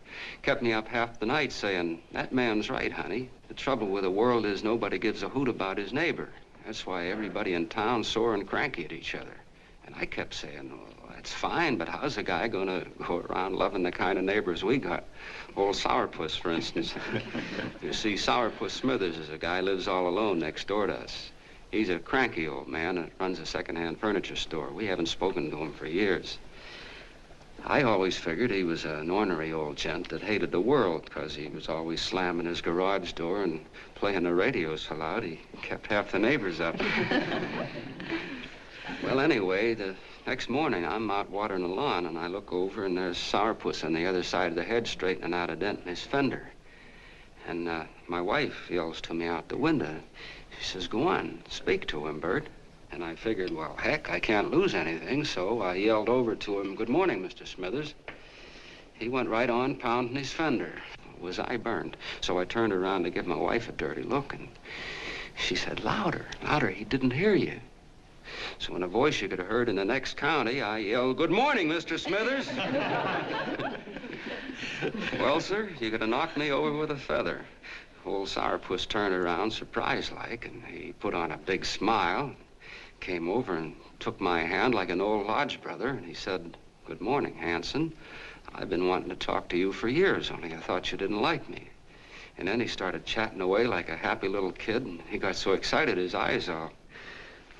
Kept me up half the night saying, that man's right, honey. The trouble with the world is nobody gives a hoot about his neighbor. That's why everybody in town's sore and cranky at each other. And I kept saying, well, that's fine, but how's a guy going to go around loving the kind of neighbors we got? Old Sourpuss, for instance. You see, Sourpuss Smithers is a guy who lives all alone next door to us. He's a cranky old man that runs a second-hand furniture store. We haven't spoken to him for years. I always figured he was an ornery old gent that hated the world because he was always slamming his garage door and playing the radio so loud he kept half the neighbors up. Well, anyway, the next morning I'm out watering the lawn and I look over and there's Sourpuss on the other side of the hedge straightening out a dent in his fender. And my wife yells to me out the window. She says, go on, speak to him, Bert. And I figured, well, heck, I can't lose anything, so I yelled over to him, good morning, Mr. Smithers. He went right on pounding his fender. Was I burned? So I turned around to give my wife a dirty look, and she said, louder, louder, he didn't hear you. So in a voice you could have heard in the next county, I yelled, good morning, Mr. Smithers. Well, sir, you could have knocked me over with a feather. Old Sourpuss turned around, surprised-like, and he put on a big smile, came over and took my hand like an old lodge brother, and he said, good morning, Hanson. I've been wanting to talk to you for years, only I thought you didn't like me. And then he started chatting away like a happy little kid, and he got so excited his eyes all...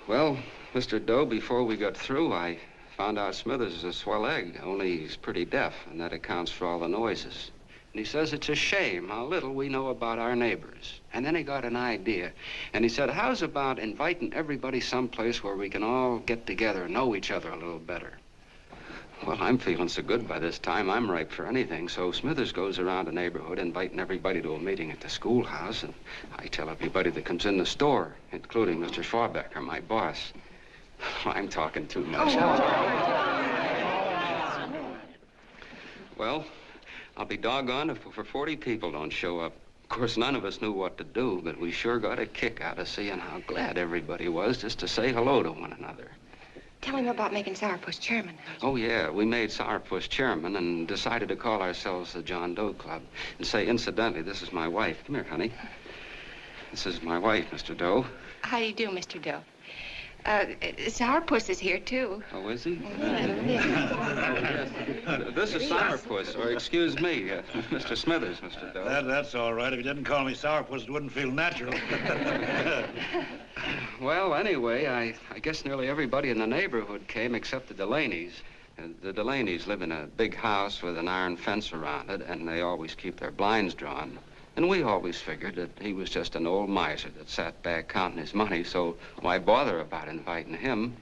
Well, Mr. Doe, before we got through, I found out Smithers is a swell egg, only he's pretty deaf, and that accounts for all the noises. And he says it's a shame how little we know about our neighbors. And then he got an idea, and he said, how's about inviting everybody someplace where we can all get together and know each other a little better? Well, I'm feeling so good by this time, I'm ripe for anything. So Smithers goes around the neighborhood inviting everybody to a meeting at the schoolhouse, and I tell everybody that comes in the store, including Mr. Schwabacker, my boss. I'm talking too much. Well, I'll be doggone if over 40 people don't show up. Of course, none of us knew what to do, but we sure got a kick out of seeing how glad everybody was just to say hello to one another. Tell him about making Sourpuss chairman. Oh, yeah, we made Sourpuss chairman and decided to call ourselves the John Doe Club. And say, incidentally, this is my wife. Come here, honey. This is my wife, Mr. Doe. How do you do, Mr. Doe? Sourpuss is here, too. Oh, is he? This is Sourpuss, or excuse me, Mr. Smithers, Mr. Doe. That's all right. If you didn't call me Sourpuss, it wouldn't feel natural. Well, anyway, I guess nearly everybody in the neighborhood came except the Delaney's. The Delaney's live in a big house with an iron fence around it, and they always keep their blinds drawn. And we always figured that he was just an old miser that sat back counting his money, so why bother about inviting him?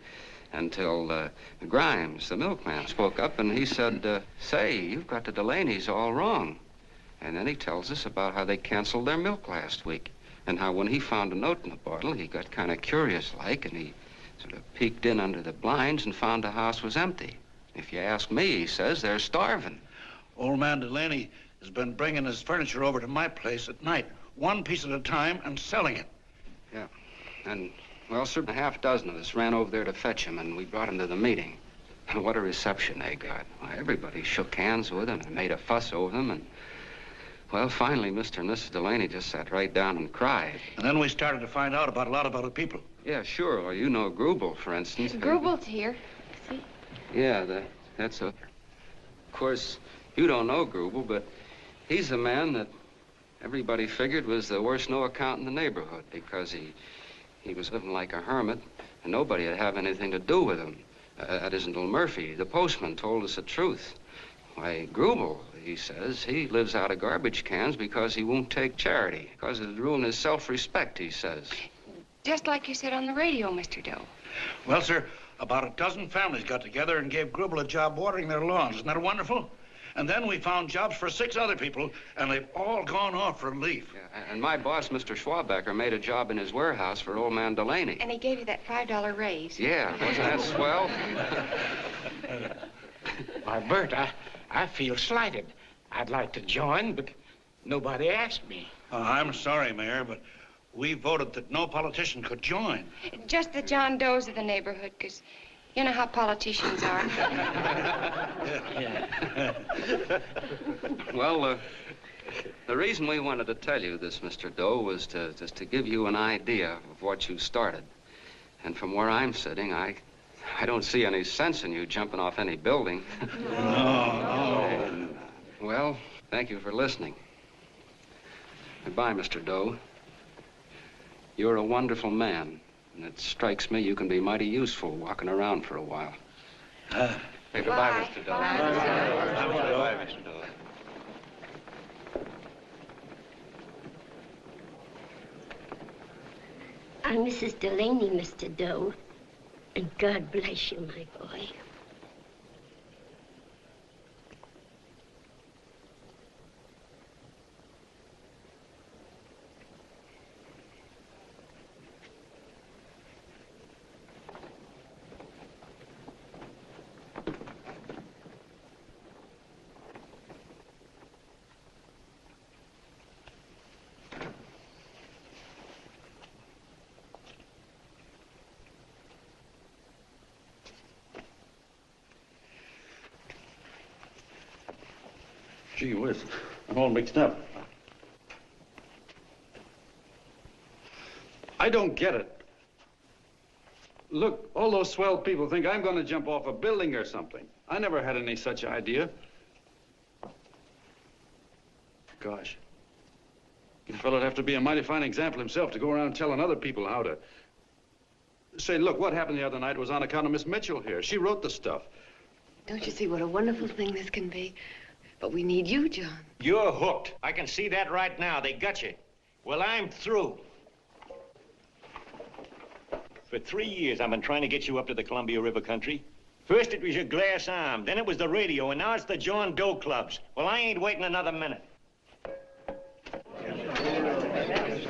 Until Grimes, the milkman, spoke up and he said, say, you've got the Delaney's all wrong. And then he tells us about how they canceled their milk last week and how when he found a note in the bottle, he got kind of curious-like and he sort of peeked in under the blinds and found the house was empty. If you ask me, he says, they're starving. Old man Delaney has been bringing his furniture over to my place at night, one piece at a time, and selling it. Yeah. And, well, sir, a half dozen of us ran over there to fetch him, and we brought him to the meeting. And what a reception they got. Why, everybody shook hands with him and made a fuss over him, and, well, finally, Mr. and Mrs. Delaney just sat right down and cried. And then we started to find out about a lot of other people. Yeah, sure. Well, you know Grubel, for instance. Grubel's here. See? Yeah, that's a... Of course, you don't know Grubel, but he's the man that everybody figured was the worst no-account in the neighborhood because he was living like a hermit and nobody would have anything to do with him. That isn't until Murphy, the postman, told us the truth. Why, Grubel, he says, he lives out of garbage cans because he won't take charity, because it'd ruin his self-respect, he says. Just like you said on the radio, Mr. Doe. Well, sir, about a dozen families got together and gave Grubel a job watering their lawns. Isn't that wonderful? And then we found jobs for 6 other people, and they've all gone off for leave. Yeah, and my boss, Mr. Schwabecker, made a job in his warehouse for old man Delaney. And he gave you that $5 raise. Yeah, wasn't that swell? Why, Bert, I feel slighted. I'd like to join, but nobody asked me. I'm sorry, Mayor, but we voted that no politician could join. Just the John Does of the neighborhood, because you know how politicians are. Well, the reason we wanted to tell you this, Mr. Doe, was just to give you an idea of what you started. And from where I'm sitting, I don't see any sense in you jumping off any building. No. Well, thank you for listening. Goodbye, Mr. Doe. You're a wonderful man, and it strikes me you can be mighty useful walking around for a while. Hey, goodbye, Mr. Doe. Goodbye, Mr. Doe. I'm Mrs. Delaney, Mr. Doe. And God bless you, my boy. Gee whiz, I'm all mixed up. I don't get it. Look, all those swell people think I'm going to jump off a building or something. I never had any such idea. Gosh. The fellow'd have to be a mighty fine example himself to go around telling other people how to... Say, look, what happened the other night was on account of Miss Mitchell here. She wrote the stuff. Don't you see what a wonderful thing this can be? But we need you, John. You're hooked. I can see that right now. They got you. Well, I'm through. For 3 years, I've been trying to get you up to the Columbia River country. First, it was your glass arm. Then it was the radio. And now it's the John Doe clubs. Well, I ain't waiting another minute.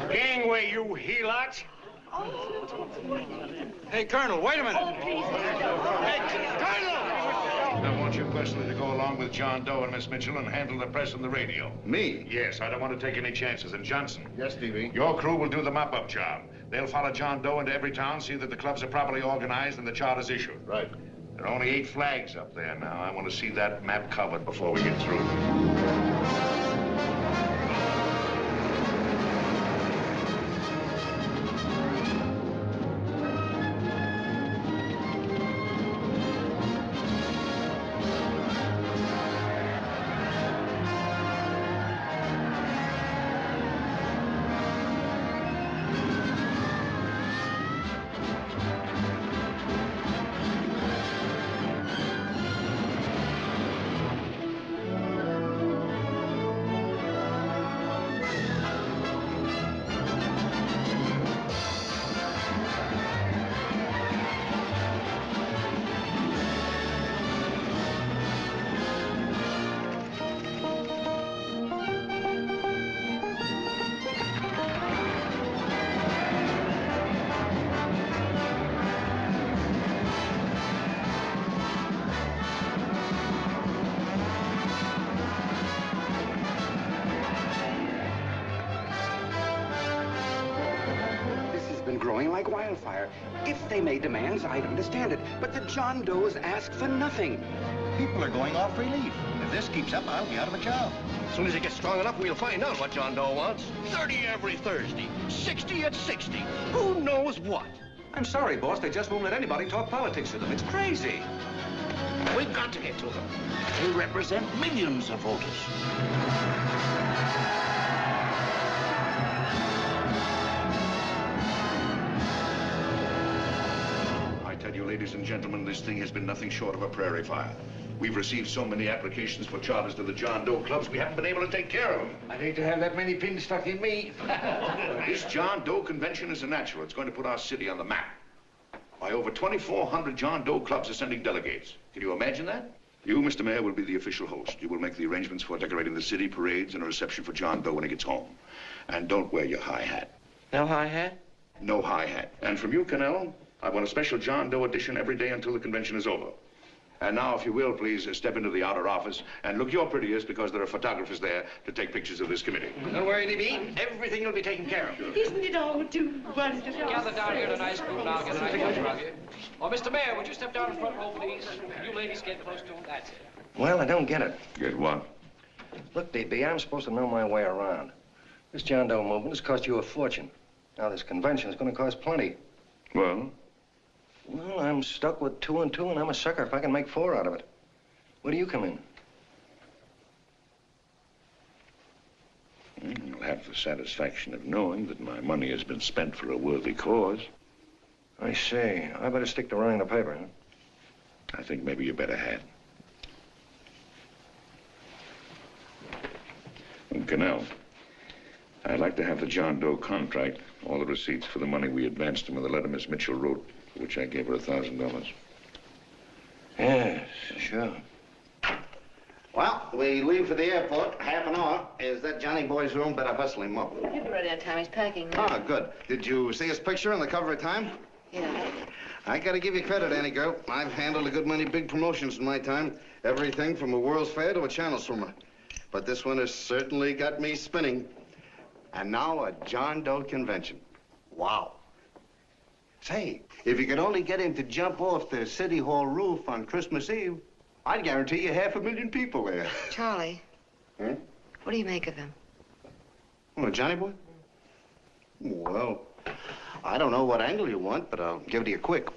Gangway, you helots. Hey, Colonel, wait a minute. Hey, Colonel! I want you personally to go along with John Doe and Miss Mitchell and handle the press and the radio. Me? Yes, I don't want to take any chances. And Johnson. Yes, Stevie? Your crew will do the mop-up job. They'll follow John Doe into every town, see that the clubs are properly organized and the charters issued. Right. There are only 8 flags up there now. I want to see that map covered before we get through. growing like wildfire. If they made demands, I'd understand it. But the John Does ask for nothing. People are going off relief. If this keeps up, I'll be out of a job. As soon as it gets strong enough, we'll find out what John Doe wants. 30 every Thursday. 60 at 60. Who knows what? I'm sorry, boss. They just won't let anybody talk politics to them. It's crazy. We've got to get to them. They represent millions of voters. I tell you, ladies and gentlemen, this thing has been nothing short of a prairie fire. We've received so many applications for charters to the John Doe clubs, we haven't been able to take care of them. I'd hate to have that many pins stuck in me. This John Doe convention is a natural. It's going to put our city on the map. Why, over 2,400 John Doe clubs are sending delegates. Can you imagine that? You, Mr. Mayor, will be the official host. You will make the arrangements for decorating the city, parades, and a reception for John Doe when he gets home. And don't wear your high hat. No high hat? No high hat. And from you, Cannell, I want a special John Doe edition every day until the convention is over. And now, if you will, please step into the outer office and look your prettiest because there are photographers there to take pictures of this committee. Don't worry, Libby. Everything will be taken care of. Isn't it all too wonderful? Gather down here in a nice group and I'll get a nice picture of you. Oh, Mr. Mayor, would you step down in front row, please? You ladies get close to him. That's it. Well, I don't get it. Get what? Look, DB, I'm supposed to know my way around. This John Doe movement has cost you a fortune. Now, this convention is going to cost plenty. Well? Well, I'm stuck with 2 and 2, and I'm a sucker if I can make 4 out of it. Where do you come in? You'll have the satisfaction of knowing that my money has been spent for a worthy cause. I see. I better stick to running the paper, huh? I think maybe you better had. And Cannell, I'd like to have the John Doe contract, all the receipts for the money we advanced him in the letter Miss Mitchell wrote, for which I gave her $1,000. Yes, sure. Well, we leave for the airport. Half an hour. Is that Johnny boy's room? Better hustle him up. He'll be ready on time. He's packing now. Ah, good. Did you see his picture on the cover of Time? Yeah. I gotta give you credit, Annie girl. I've handled a good many big promotions in my time. Everything from a World's Fair to a Channel swimmer. But this one has certainly got me spinning. And now a John Doe convention. Wow. Say, if you could only get him to jump off the City Hall roof on Christmas Eve, I'd guarantee you 500,000 people there. Charlie. Hmm? What do you make of him? Oh, Johnny boy? Well, I don't know what angle you want, but I'll give it to you quick.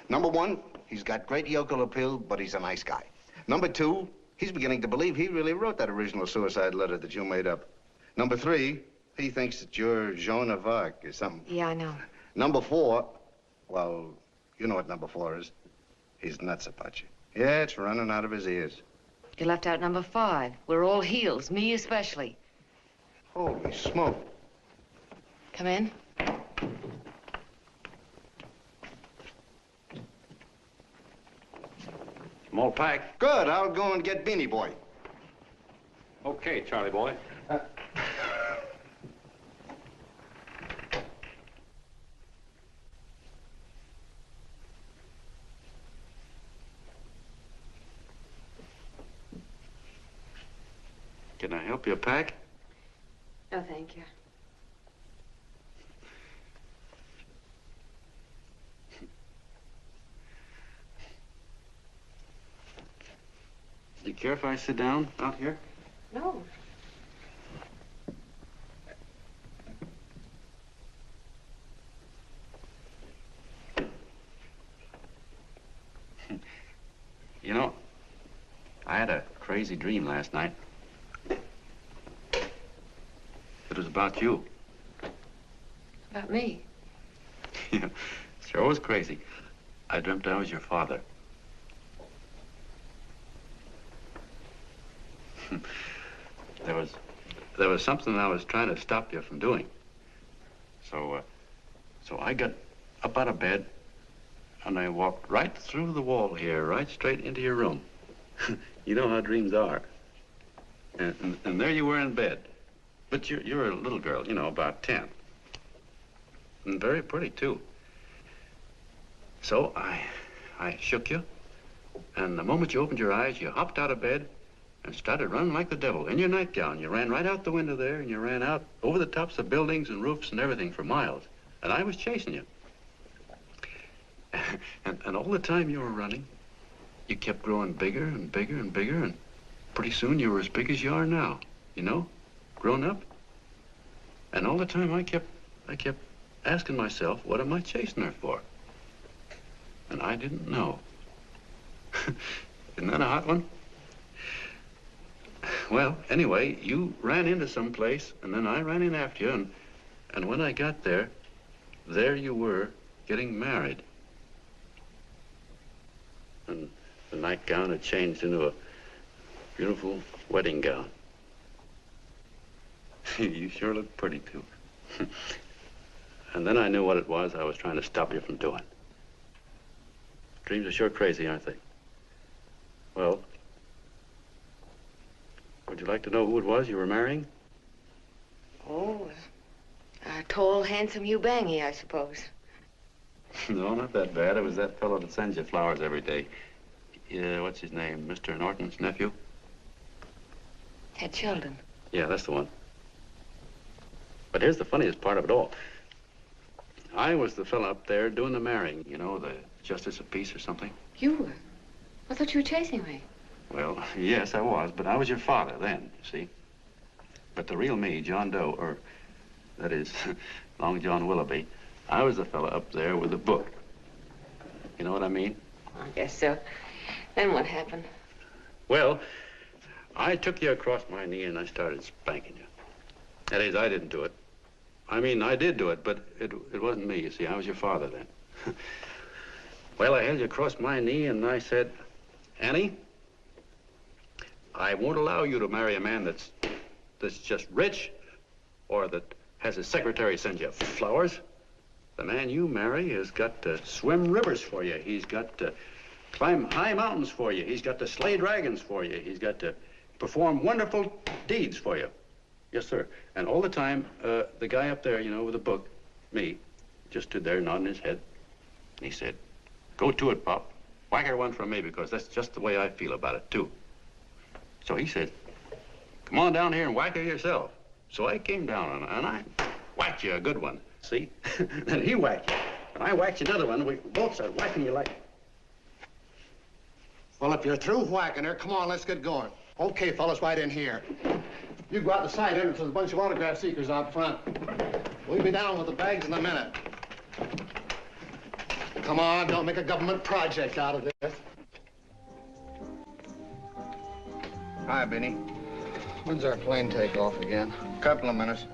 Number 1, he's got great yokel appeal, but he's a nice guy. Number 2, he's beginning to believe he really wrote that original suicide letter that you made up. Number 3, he thinks that you're Joan of Arc or something. Yeah, I know. Number 4, well, you know what number 4 is. He's nuts about you. Yeah, it's running out of his ears. You left out number 5. We're all heels, me especially. Holy smoke. Come in. I'm all packed. Good. I'll go and get Beanie Boy. Okay, Charlie boy. Can I help you pack? Oh, thank you. Do you care if I sit down out here? No. You know, I had a crazy dream last night. It was about you. About me? Yeah, sure was crazy. I dreamt I was your father. There was something I was trying to stop you from doing. So I got up out of bed and I walked right through the wall here, right straight into your room. You know how dreams are. And there you were in bed. But you're a little girl, you know, about 10. And very pretty, too. So I shook you, and the moment you opened your eyes, you hopped out of bed and started running like the devil in your nightgown. You ran right out the window there, and you ran out over the tops of buildings and roofs and everything for miles. And I was chasing you. And all the time you were running, you kept growing bigger and bigger and bigger, and pretty soon you were as big as you are now, you know, grown up. And all the time I kept asking myself, what am I chasing her for? And I didn't know. Isn't that a hot one? Well, anyway, you ran into some place, and then I ran in after you, and when I got there, there you were, getting married. And the nightgown had changed into a beautiful wedding gown. You sure look pretty, too. And then I knew what it was I was trying to stop you from doing. Dreams are sure crazy, aren't they? Well, would you like to know who it was you were marrying? Oh, a tall, handsome Ubangi, I suppose. No, not that bad. It was that fellow that sends you flowers every day. What's his name? Mr. Norton's nephew? Ted Sheldon. Yeah, that's the one. But here's the funniest part of it all. I was the fella up there doing the marrying, you know, the justice of peace or something. You were? I thought you were chasing me. Well, yes, I was, but I was your father then, you see. But the real me, John Doe, or that is, Long John Willoughby, I was the fella up there with the book. You know what I mean? I guess so. Then what happened? Well, I took you across my knee and I started spanking you. That is, I didn't do it. I mean, I did do it, but it wasn't me, you see. I was your father then. Well, I held you across my knee and I said, Annie, I won't allow you to marry a man that's just rich or that has his secretary send you flowers. The man you marry has got to swim rivers for you. He's got to climb high mountains for you. He's got to slay dragons for you. He's got to perform wonderful deeds for you. Yes, sir. And all the time, the guy up there, you know, with the book, me, just stood there nodding his head. And he said, go to it, Pop. Whack her one from me, because that's just the way I feel about it, too. So he said, come on down here and whack her yourself. So I came down and I whacked you a good one, see? Then he whacked you, and I whacked you another one. We both started whacking you like... Well, if you're through whacking her, come on, let's get going. Okay, fellas, right in here. You go out the side entrance. There's a bunch of autograph seekers out front. We'll be down with the bags in a minute. Come on, don't make a government project out of this. Hi, Benny. When's our plane take off again? Couple of minutes.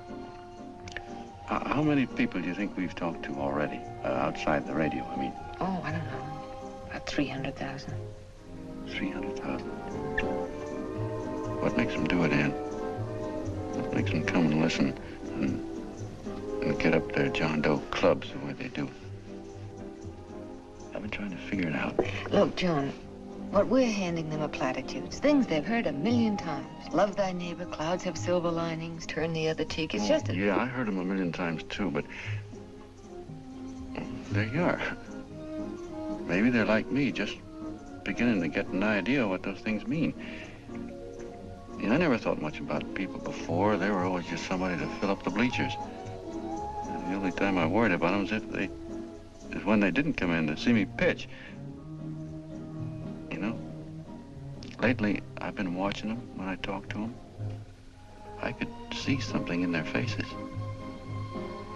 How many people do you think we've talked to already, outside the radio, I mean? Oh, I don't know. About 300,000. 300,000. What makes them do it, Ann? What makes them come and listen and get up their John Doe clubs the way they do? I've been trying to figure it out. Look, John, what we're handing them are platitudes. Things they've heard a million times. Love thy neighbor, clouds have silver linings, turn the other cheek. It's just a... Yeah, I heard them a million times, too, but there you are. Maybe they're like me, just beginning to get an idea what those things mean. Yeah, I never thought much about people before. They were always just somebody to fill up the bleachers. And the only time I worried about them is when they didn't come in to see me pitch. You know, lately I've been watching them when I talk to them. I could see something in their faces.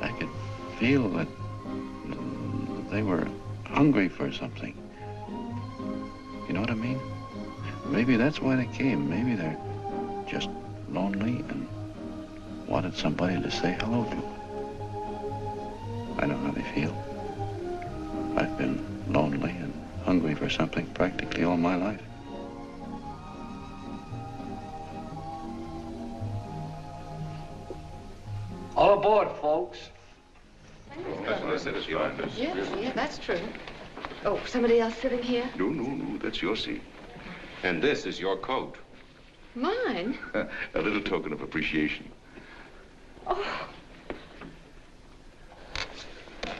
I could feel that they were hungry for something. You know what I mean? Maybe that's why they came. Maybe they're just lonely and wanted somebody to say hello to. I know how they feel. I've been lonely and hungry for something practically all my life. All aboard, folks. That's what I said, it's your office. Yeah, that's true. Oh, somebody else sitting here? No, that's your seat. And this is your coat. Mine? A little token of appreciation. Oh.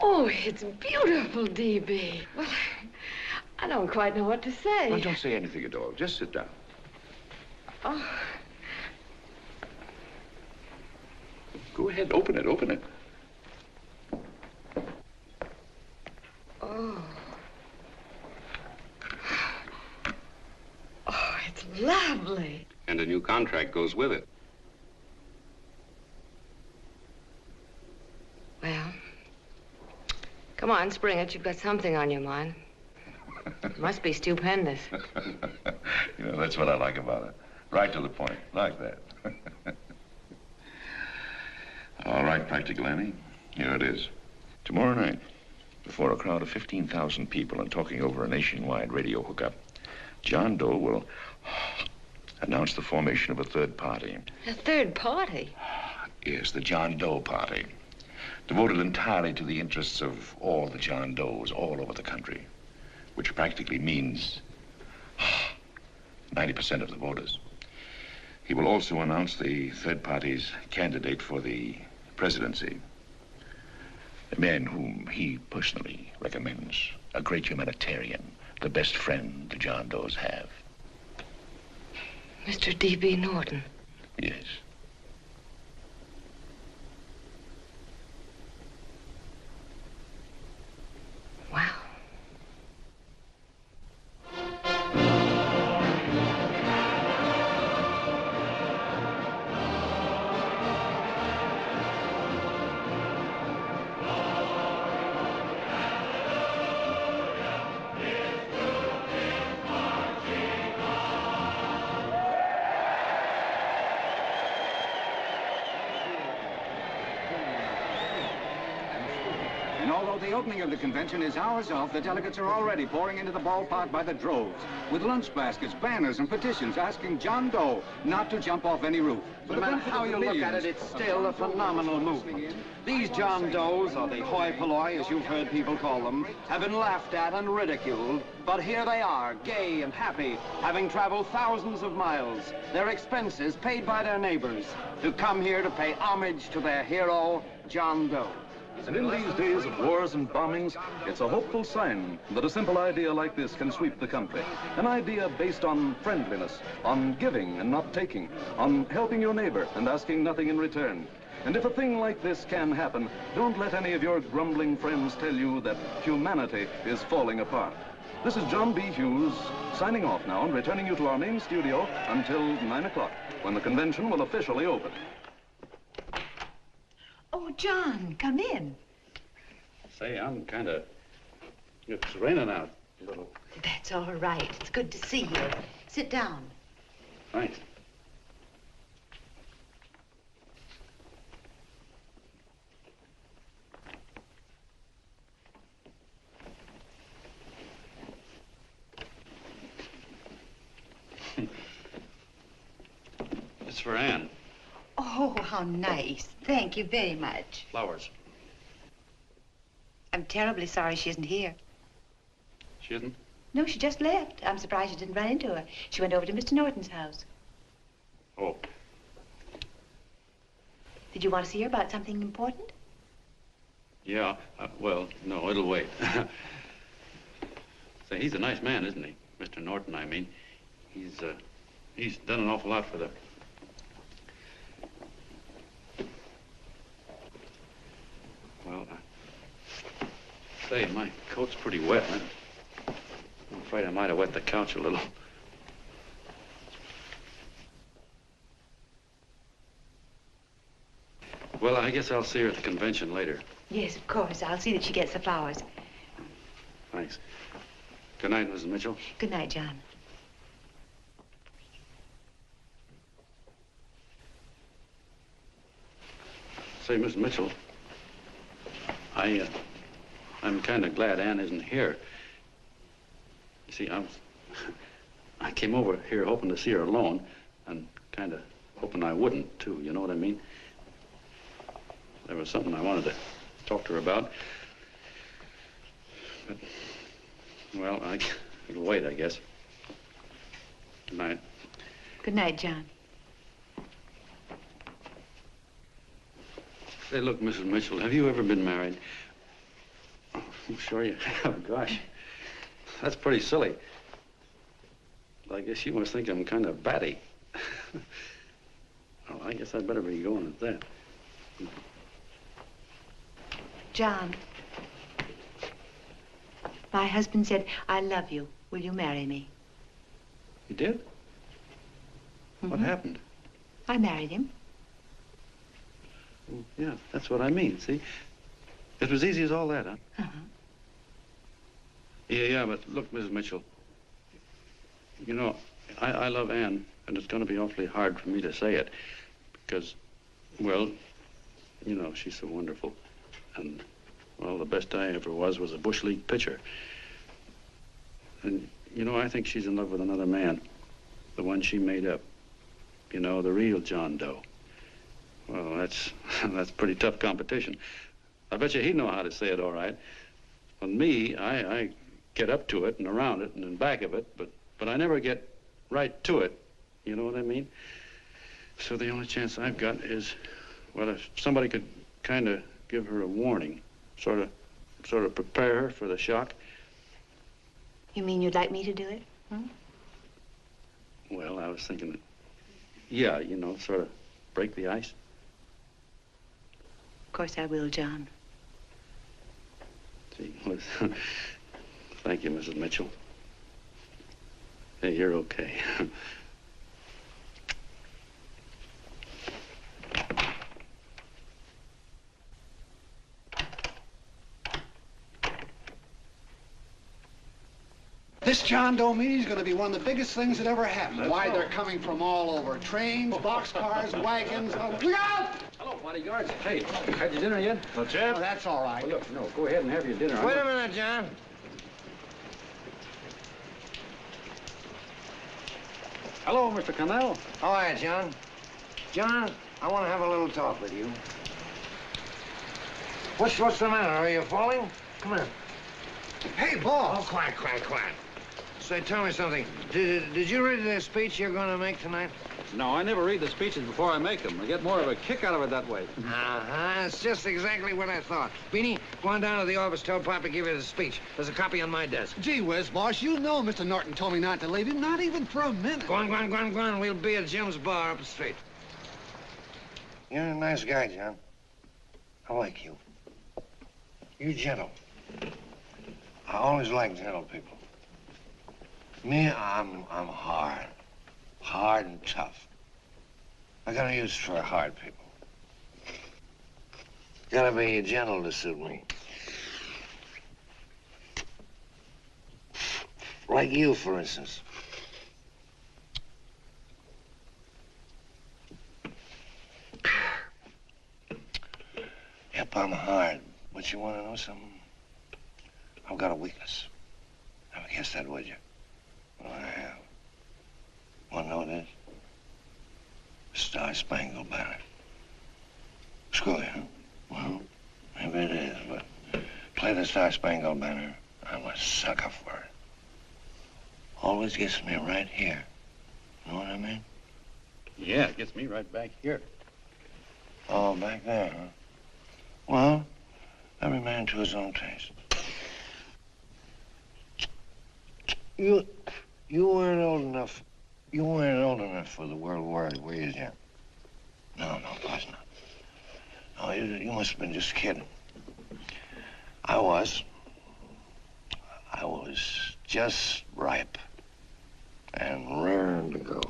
Oh, it's beautiful, D.B. Well, I don't quite know what to say. Well, don't say anything at all. Just sit down. Oh. Go ahead, open it. Oh. contract goes with it. Well, come on, spring it. You've got something on your mind. It must be stupendous. You know, that's what I like about it. Right to the point, like that. All right, Practical Annie, here it is. Tomorrow night, before a crowd of 15,000 people and talking over a nationwide radio hookup, John Doe will announce the formation of a third party. A third party? Yes, the John Doe Party, devoted entirely to the interests of all the John Does all over the country, which practically means 90% of the voters. He will also announce the third party's candidate for the presidency, a man whom he personally recommends, a great humanitarian, the best friend the John Does have. Mr. D.B. Norton. Yes. Wow. And although the opening of the convention is hours off, the delegates are already pouring into the ballpark by the droves, with lunch baskets, banners, and petitions asking John Doe not to jump off any roof. No matter how you look at it, it's still a phenomenal movement. These John Does, or the hoi polloi, as you've heard people call them, have been laughed at and ridiculed, but here they are, gay and happy, having traveled thousands of miles, their expenses paid by their neighbors, to come here to pay homage to their hero, John Doe. And in these days of wars and bombings, it's a hopeful sign that a simple idea like this can sweep the country. An idea based on friendliness, on giving and not taking, on helping your neighbor and asking nothing in return. And if a thing like this can happen, don't let any of your grumbling friends tell you that humanity is falling apart. This is John B. Hughes signing off now and returning you to our main studio until 9 o'clock, when the convention will officially open. Oh, John, come in. Say, I'm kind of... It's raining out a little. That's all right. It's good to see you. Sit down. Thanks. It's for Anne. Oh, how nice. Thank you very much. Flowers. I'm terribly sorry she isn't here. She isn't? No, she just left. I'm surprised you didn't run into her. She went over to Mr. Norton's house. Oh. Did you want to see her about something important? Yeah, well, no, it'll wait. Say, he's a nice man, isn't he? Mr. Norton, I mean. He's done an awful lot for the... Well, say, my coat's pretty wet. I'm afraid I might have wet the couch a little. Well, I guess I'll see her at the convention later. Yes, of course. I'll see that she gets the flowers. Thanks. Good night, Mrs. Mitchell. Good night, John. Say, Mrs. Mitchell, I'm kind of glad Anne isn't here. You see, I came over here hoping to see her alone, and kind of hoping I wouldn't, too, you know what I mean? There was something I wanted to talk to her about. But, well, it'll wait, I guess. Good night. Good night, John. Say, look, Mrs. Mitchell, have you ever been married? Oh, I'm sure you have. Gosh, that's pretty silly. I guess you must think I'm kind of batty. Well, I guess I'd better be going at that. John, my husband said, I love you. Will you marry me? You did? What happened? I married him. Well, yeah, that's what I mean, see? It was easy as all that, huh? Uh-huh. Yeah, but look, Mrs. Mitchell, you know, I love Ann, and it's going to be awfully hard for me to say it because, well, you know, she's so wonderful. And, well, the best I ever was a Bush League pitcher. And, you know, I think she's in love with another man, the one she made up. You know, the real John Doe. Well, that's pretty tough competition. I bet you he'd know how to say it all right. On me, I get up to it and around it and in back of it, but I never get right to it. You know what I mean? So the only chance I've got is, well, if somebody could kind of give her a warning, sort of prepare her for the shock. You mean you'd like me to do it? Hmm? Well, I was thinking that, yeah, you know, sort of break the ice. Of course I will, John. Gee, listen. Thank you, Mrs. Mitchell. Hey, you're okay. This John Doe meeting is going to be one of the biggest things that ever happened. Why, they're coming from all over. Trains, boxcars, wagons. Look out! Hello, bodyguards. Hey, had your dinner yet? Not yet. Oh, that's all right. Well, look, no, go ahead and have your dinner. Wait a minute, John. Hello, Mr. Connell. How are you, John? John, I want to have a little talk with you. What's the matter? Are you falling? Come on. Hey, boss. Oh, quiet. Say, tell me something. Did you read the speech you're going to make tonight? No, I never read the speeches before I make them. I get more of a kick out of it that way. Uh-huh. It's just exactly what I thought. Beanie, go on down to the office, tell Pop to give you the speech. There's a copy on my desk. Gee whiz, boss, you know Mr. Norton told me not to leave him, not even for a minute. Go on. We'll be at Jim's bar up the street. You're a nice guy, John. I like you. You're gentle. I always like gentle people. Me, I'm hard. Hard and tough. I got a use for hard people. Gotta be gentle to suit me. Like you, for instance. Yep, I'm hard. But you want to know something? I've got a weakness. Never guess that, would you? Well, I have. Want to know what it is? Star-Spangled Banner. Screw you, huh? Well, maybe it is, but play the Star-Spangled Banner. I'm a sucker for it. Always gets me right here. Know what I mean? Yeah, it gets me right back here. Oh, back there, huh? Well, every man to his own taste. You weren't old enough. You weren't old enough for the World War, were you, Jim? No, of course not. No, you must have been just kidding. I was just ripe and raring to go.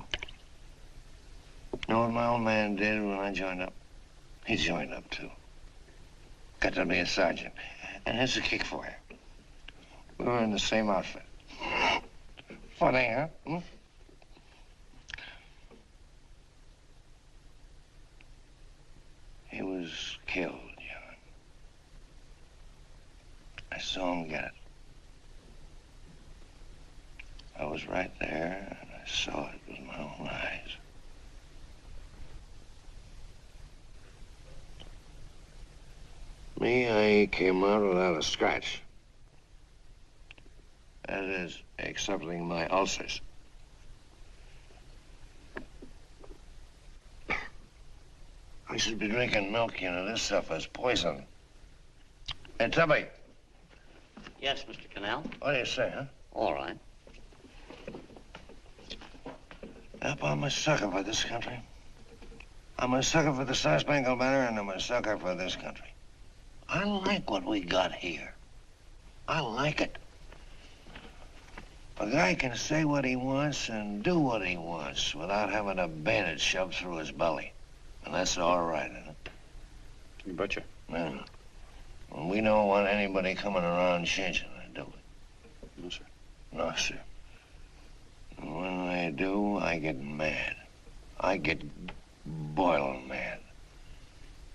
You know what my old man did when I joined up? He joined up, too. Got to be a sergeant. And here's a kick for you. We were in the same outfit. Funny, huh? Hmm? He was killed, John. I saw him get it. I was right there, and I saw it with my own eyes. Me, I came out without a scratch. That is, excepting my ulcers. I should be drinking milk, you know. This stuff is poison. Hey, Tubby. Yes, Mr. Connell? What do you say, huh? All right. Yep, I'm a sucker for this country. I'm a sucker for the Star-Spangled Banner, and I'm a sucker for this country. I like what we got here. I like it. A guy can say what he wants and do what he wants without having a bayonet shoved through his belly. And that's all right, isn't it? You betcha. Yeah. Well, we don't want anybody coming around changing that, do we? No, sir. No, sir. And when they do, I get mad. I get boiling mad.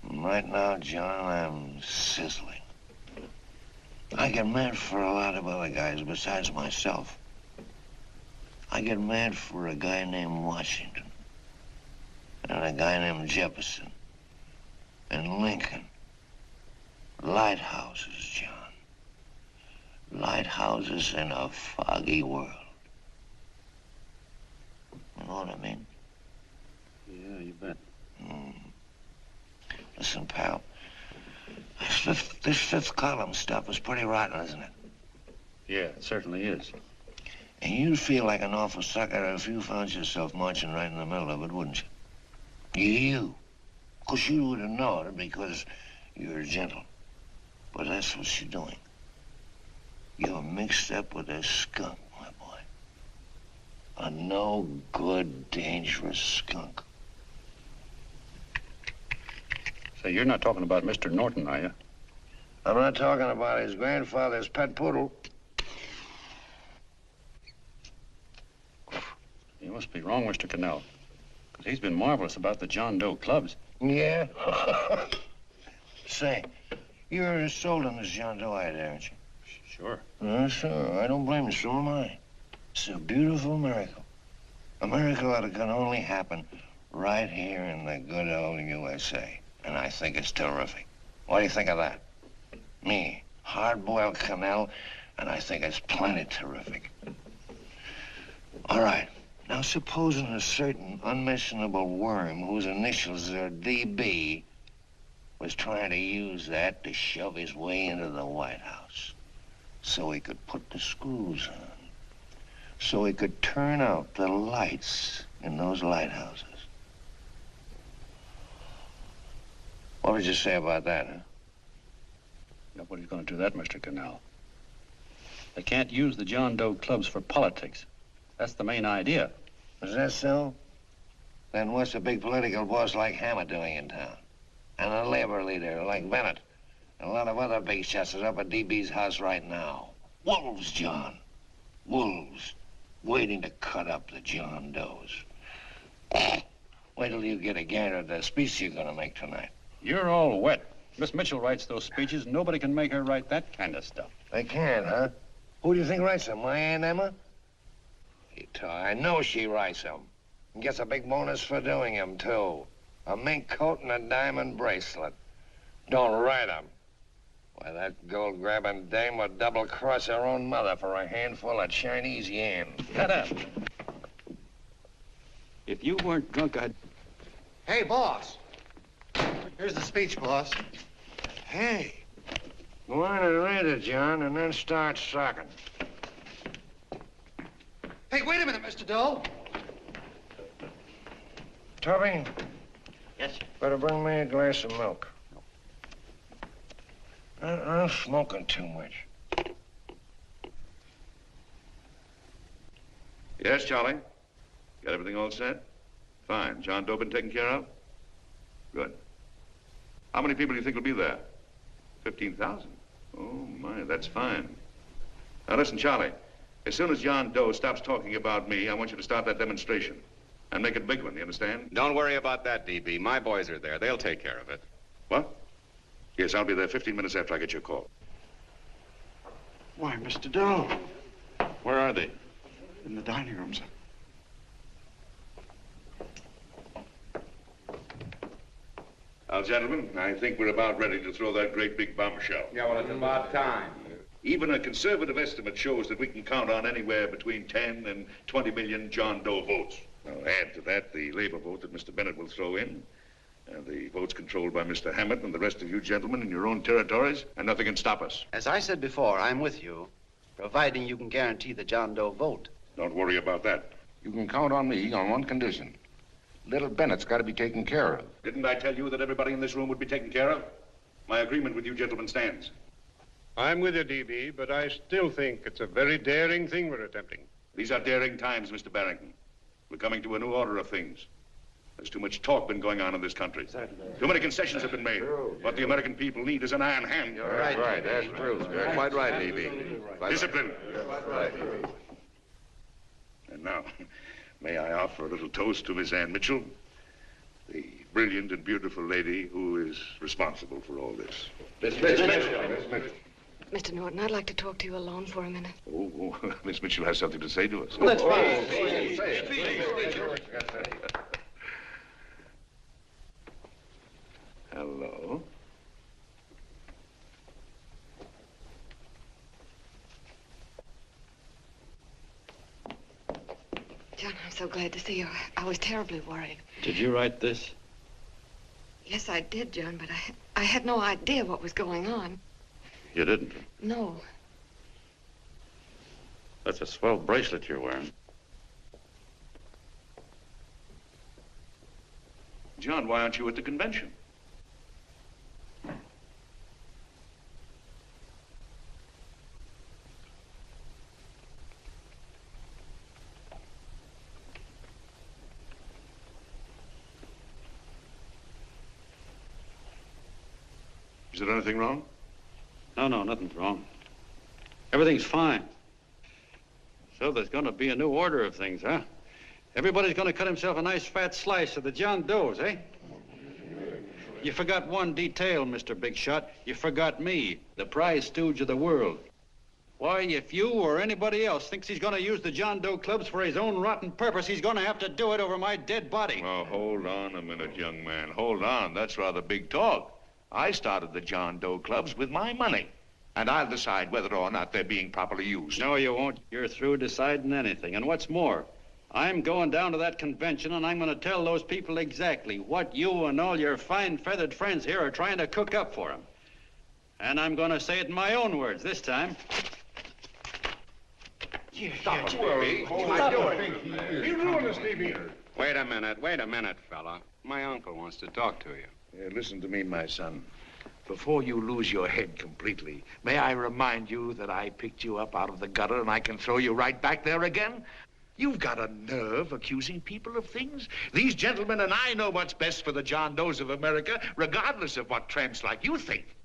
And right now, John, I'm sizzling. I get mad for a lot of other guys besides myself. I get mad for a guy named Washington, and a guy named Jefferson, and Lincoln. Lighthouses, John. Lighthouses in a foggy world. You know what I mean? Yeah, you bet. Listen, pal, this fifth column stuff is pretty rotten, isn't it? Yeah, it certainly is. And you'd feel like an awful sucker if you found yourself marching right in the middle of it, wouldn't you? You. Of course, you wouldn't know it because you're gentle. But that's what you're doing. You're mixed up with a skunk, my boy. A no-good, dangerous skunk. Say, you're not talking about Mr. Norton, are you? I'm not talking about his grandfather's pet poodle. You must be wrong, Mr. Cannell. Because he's been marvelous about the John Doe clubs. Yeah? Say, you're sold on this John Doe idea, aren't you? Sure. Sure. I don't blame you. So am I. It's a beautiful miracle. A miracle that can only happen right here in the good old USA. And I think it's terrific. What do you think of that? Me, hard-boiled Cannell, and I think it's plenty terrific. All right. Now, supposing a certain unmentionable worm whose initials are DB was trying to use that to shove his way into the White House so he could put the screws on, so he could turn out the lights in those lighthouses. What would you say about that, huh? Nobody's going to do that, Mr. Cannell. They can't use the John Doe clubs for politics. That's the main idea. Is that so? Then what's a big political boss like Hammett doing in town? And a labor leader like Bennett? And a lot of other big shots are up at DB's house right now. Wolves, John. Wolves. Waiting to cut up the John Does. Wait till you get a gander at the speech you're going to make tonight. You're all wet. Miss Mitchell writes those speeches. Nobody can make her write that kind of stuff. They can't, huh? Who do you think writes them? My Aunt Emma? I know she writes them. And gets a big bonus for doing them, too. A mink coat and a diamond bracelet. Don't write them. Why, that gold-grabbing dame would double-cross her own mother for a handful of Chinese yen. Shut up. If you weren't drunk, I'd... Hey, boss. Here's the speech, boss. Hey. Go on and read it, John, and then start sucking. Hey, wait a minute, Mr. Doe. Tubby? Yes, sir. Better bring me a glass of milk. I'm smoking too much. Yes, Charlie? Got everything all set? Fine. John Doe been taken care of? Good. How many people do you think will be there? 15,000? Oh, my, that's fine. Now, listen, Charlie. As soon as John Doe stops talking about me, I want you to start that demonstration. And make it a big one, you understand? Don't worry about that, DB. My boys are there. They'll take care of it. What? Yes, I'll be there 15 minutes after I get your call. Why, Mr. Doe. Where are they? In the dining room, sir. Now, gentlemen, I think we're about ready to throw that great big bombshell. Yeah, well, it's about time. Even a conservative estimate shows that we can count on anywhere between 10 and 20 million John Doe votes. Now, add to that the labor vote that Mr. Bennett will throw in, and the votes controlled by Mr. Hammett and the rest of you gentlemen in your own territories, and nothing can stop us. As I said before, I'm with you, providing you can guarantee the John Doe vote. Don't worry about that. You can count on me on one condition. Little Bennett's got to be taken care of. Didn't I tell you that everybody in this room would be taken care of? My agreement with you gentlemen stands. I'm with you, DB, but I still think it's a very daring thing we're attempting. These are daring times, Mr. Barrington. We're coming to a new order of things. There's too much talk been going on in this country. Too many concessions have been made. What the American people need is an iron hand. You're right. That's true. You're quite right, Levy. Discipline. Right. And now, may I offer a little toast to Miss Ann Mitchell, the brilliant and beautiful lady who is responsible for all this. Miss Mitchell. Mr. Norton, I'd like to talk to you alone for a minute. Oh, Miss Mitchell has something to say to us. Let's say it. Hello. John, I'm so glad to see you. I was terribly worried. Did you write this? Yes, I did, John, but I had no idea what was going on. You didn't? No. That's a swell bracelet you're wearing. John, why aren't you at the convention? Is there anything wrong? No, nothing's wrong. Everything's fine. So there's going to be a new order of things, huh? Everybody's going to cut himself a nice fat slice of the John Does, eh? You forgot one detail, Mr. Big Shot. You forgot me, the prize stooge of the world. Why, if you or anybody else thinks he's going to use the John Doe clubs for his own rotten purpose, he's going to have to do it over my dead body. Oh, hold on a minute, young man. Hold on. That's rather big talk. I started the John Doe clubs with my money. And I'll decide whether or not they're being properly used. No, you won't. You're through deciding anything. And what's more, I'm going down to that convention and I'm going to tell those people exactly what you and all your fine feathered friends here are trying to cook up for them. And I'm going to say it in my own words this time. Stop it, Stevie. Stop it. You ruined us, Stevie. Wait a minute, fella. My uncle wants to talk to you. Listen to me, my son. Before you lose your head completely, may I remind you that I picked you up out of the gutter and I can throw you right back there again? You've got a nerve accusing people of things. These gentlemen and I know what's best for the John Does of America, regardless of what tramps like you think.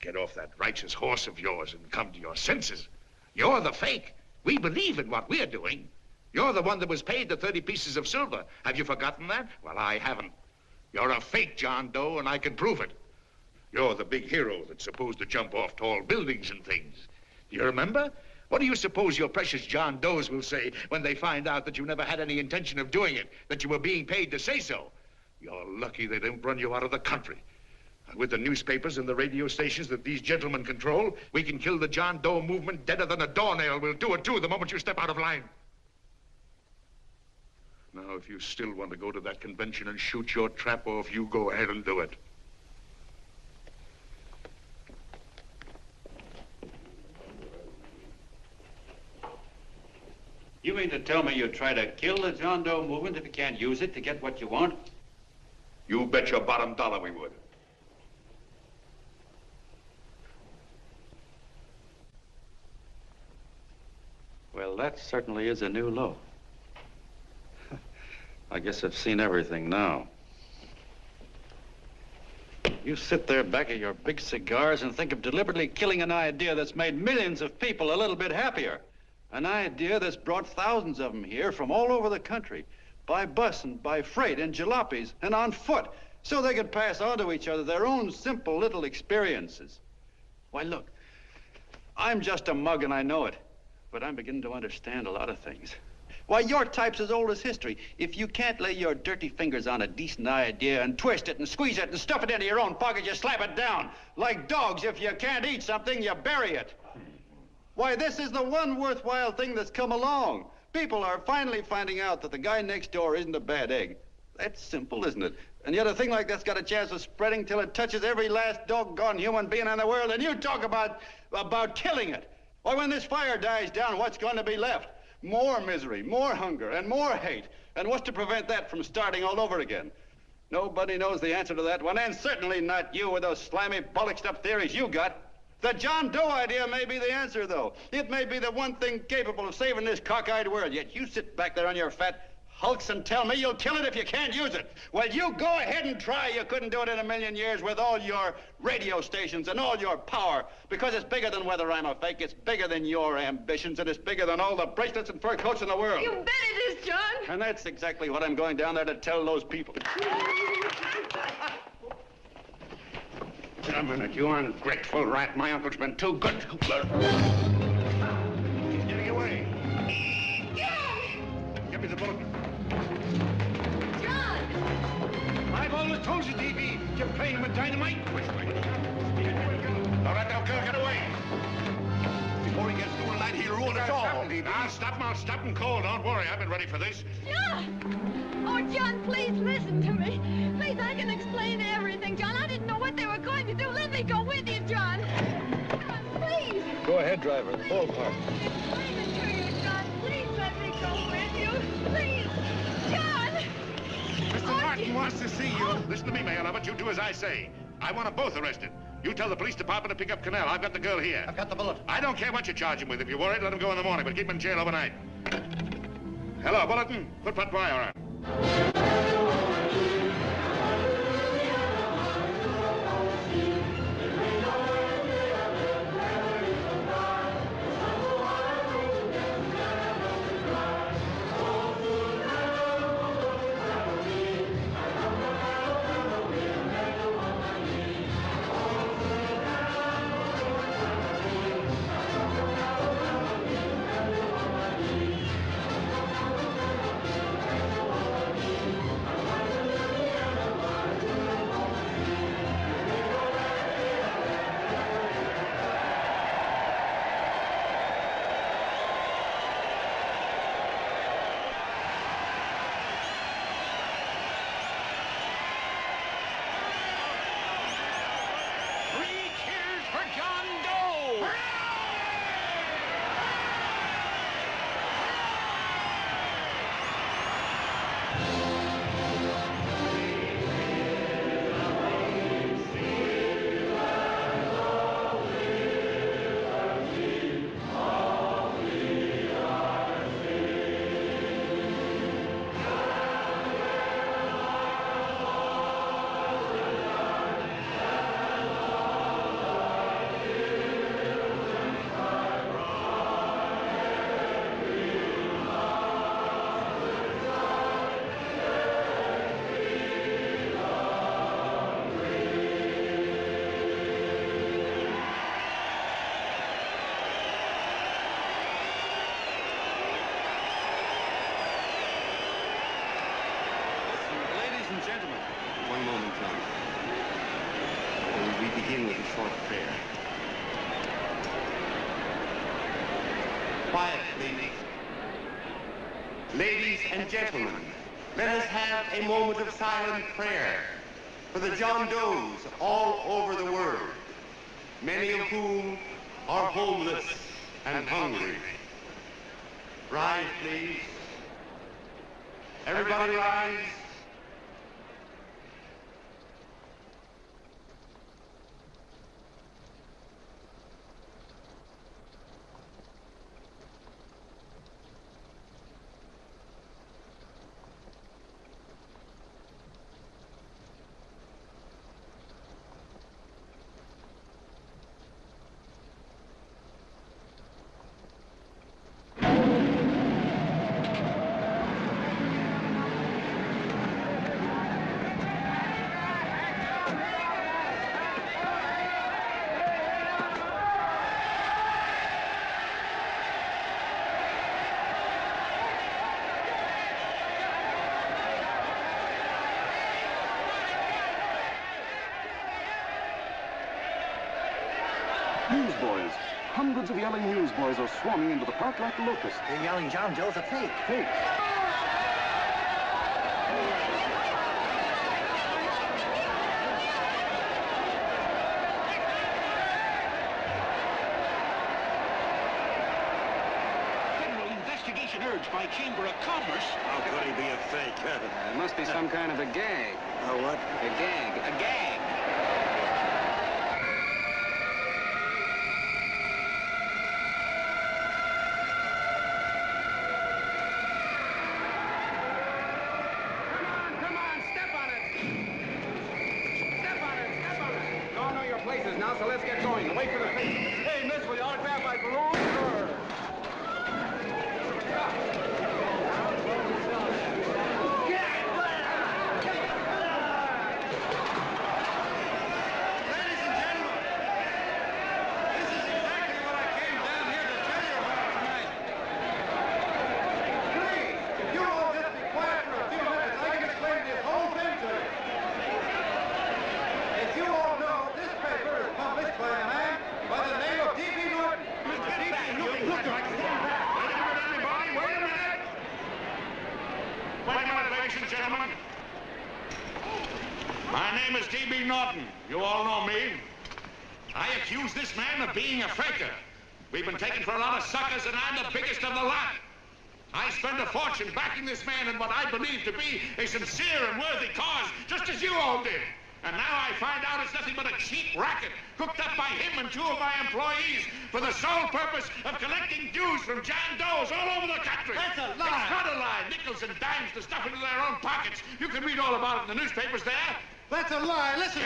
Get off that righteous horse of yours and come to your senses. You're the fake. We believe in what we're doing. You're the one that was paid the 30 pieces of silver. Have you forgotten that? Well, I haven't. You're a fake John Doe, and I can prove it. You're the big hero that's supposed to jump off tall buildings and things. Do you remember? What do you suppose your precious John Does will say when they find out that you never had any intention of doing it, that you were being paid to say so? You're lucky they don't run you out of the country. With the newspapers and the radio stations that these gentlemen control, we can kill the John Doe movement deader than a doornail. We'll do it, too, the moment you step out of line. Now, if you still want to go to that convention and shoot your trap off, you go ahead and do it. You mean to tell me you'd try to kill the John Doe movement if you can't use it to get what you want? You bet your bottom dollar we would. Well, that certainly is a new low. I guess I've seen everything now. You sit there back of your big cigars and think of deliberately killing an idea that's made millions of people a little bit happier. An idea that's brought thousands of them here from all over the country, by bus and by freight and jalopies and on foot, so they could pass on to each other their own simple little experiences. Why, look, I'm just a mug and I know it, but I'm beginning to understand a lot of things. Why, your type's as old as history. If you can't lay your dirty fingers on a decent idea and twist it and squeeze it and stuff it into your own pocket, you slap it down. Like dogs, if you can't eat something, you bury it. Why, this is the one worthwhile thing that's come along. People are finally finding out that the guy next door isn't a bad egg. That's simple, isn't it? And yet a thing like that's got a chance of spreading till it touches every last doggone human being in the world, and you talk about killing it. Why, when this fire dies down, what's going to be left? More misery, more hunger, and more hate. And what's to prevent that from starting all over again? Nobody knows the answer to that one, and certainly not you with those slimy, bollocksed-up theories you got. The John Doe idea may be the answer, though. It may be the one thing capable of saving this cockeyed world. Yet you sit back there on your fat hulks and tell me you'll kill it if you can't use it. Well, you go ahead and try. You couldn't do it in a million years with all your radio stations and all your power. Because it's bigger than whether I'm a fake. It's bigger than your ambitions, and it's bigger than all the bracelets and fur coats in the world. You bet it is, John. And that's exactly what I'm going down there to tell those people. A minute, you ungrateful rat. My uncle's been too good. He's getting away. Give me the bullet. John! I've always told you, D.B., you're playing with dynamite. Which way? All right, now, girl, get away. Before he gets through tonight, he'll ruin us all. I'll stop him cold. Don't worry, I've been ready for this. John! Oh, John, please listen to me. Please, I can explain everything, John. I didn't know what they were going to do. Let me go with you, John. John, please. Go ahead, driver. Ballpark. Explain it to you, John. Please let me go with you. Please. John! Mr. Martin wants to see you. Listen to me, Mayor Lovett. You do as I say. I want them both arrested. You tell the police department to pick up Cannell. I've got the girl here. I've got the bullet. I don't care what you charge him with. If you're worried, let him go in the morning, but keep him in jail overnight. Hello, Bulletin. Put that wire on. Quiet, please. Ladies and gentlemen, let us have a moment of silent prayer for the John Does all over the world, many of whom are homeless and hungry. Rise, please. Everybody rise. Newsboys. Hundreds of yelling newsboys are swarming into the park like locusts. They're yelling John Doe's a fake. Fake. Federal investigation urged by Chamber of Commerce. How could he be a fake? It must be some kind of a gag. A what? A gag. A gag. so let's get going. Wait for the thing. Hey, miss, will you autograph my balloon? Sure. Gentlemen, my name is D.B. Norton. You all know me. I accuse this man of being a faker. We've been taken for a lot of suckers, and I'm the biggest of the lot. I spent a fortune backing this man in what I believe to be a sincere and worthy cause, just as you all did. And now I find out it's nothing but a cheap racket cooked up by him and two of my employees for the sole purpose of collecting dues from John Does all over the country. That's a lie. It's not a lie. Nickels and dimes to stuff into their own pockets. You can read all about it in the newspapers there. That's a lie. Listen,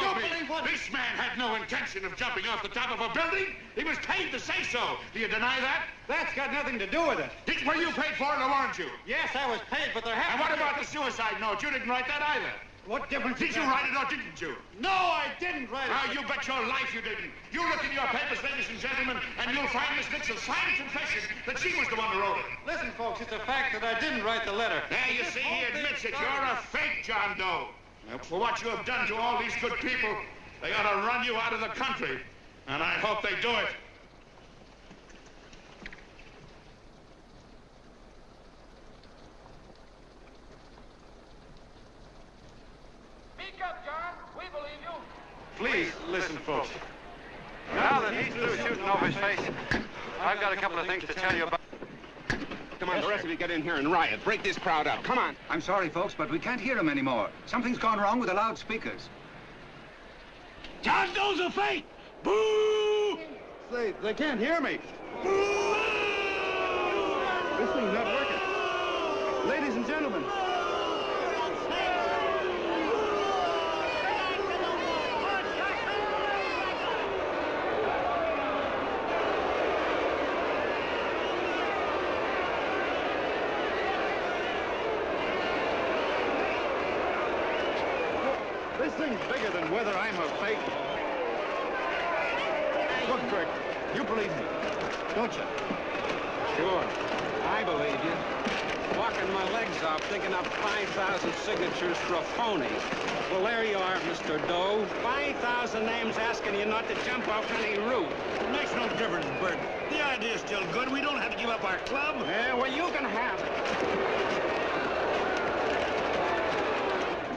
Don't believe what... This man had no intention of jumping off the top of a building. He was paid to say so. Do you deny that? That's got nothing to do with it. Were you paid for it or weren't you? Yes, I was paid, but there happened... And what about the suicide note? You didn't write that either. What difference Did you write it or didn't you? No, I didn't write it. Now, you bet your life you didn't. You look in your papers, ladies and gentlemen, and you'll find Miss Mitchell's signed confession that she was the one who wrote it. Listen, folks, it's a fact that I didn't write the letter. There, you see, he admits it. You're a fake, John Doe. For what you have done to all these good people, they ought to run you out of the country. And I hope they do it. Speak up, John. We believe you. Please, listen, folks. Now that he's through shooting over his face, I've got a couple of things to tell you about. Come on, the rest of you get in here and riot. Break this crowd up. Come on. I'm sorry, folks, but we can't hear him anymore. Something's gone wrong with the loudspeakers. John Doe's a fake! Boo! They can't hear me. Boo! This thing's not working. Ladies and gentlemen. This thing's bigger than whether I'm a fake. Look, Kurt, you believe me, don't you? Sure, I believe you. Walking my legs off, digging up 5,000 signatures for a phony. Well, there you are, Mr. Doe. 5,000 names asking you not to jump off any roof. It makes no difference, Bert. The idea's still good. We don't have to give up our club. Yeah, well, you can have it.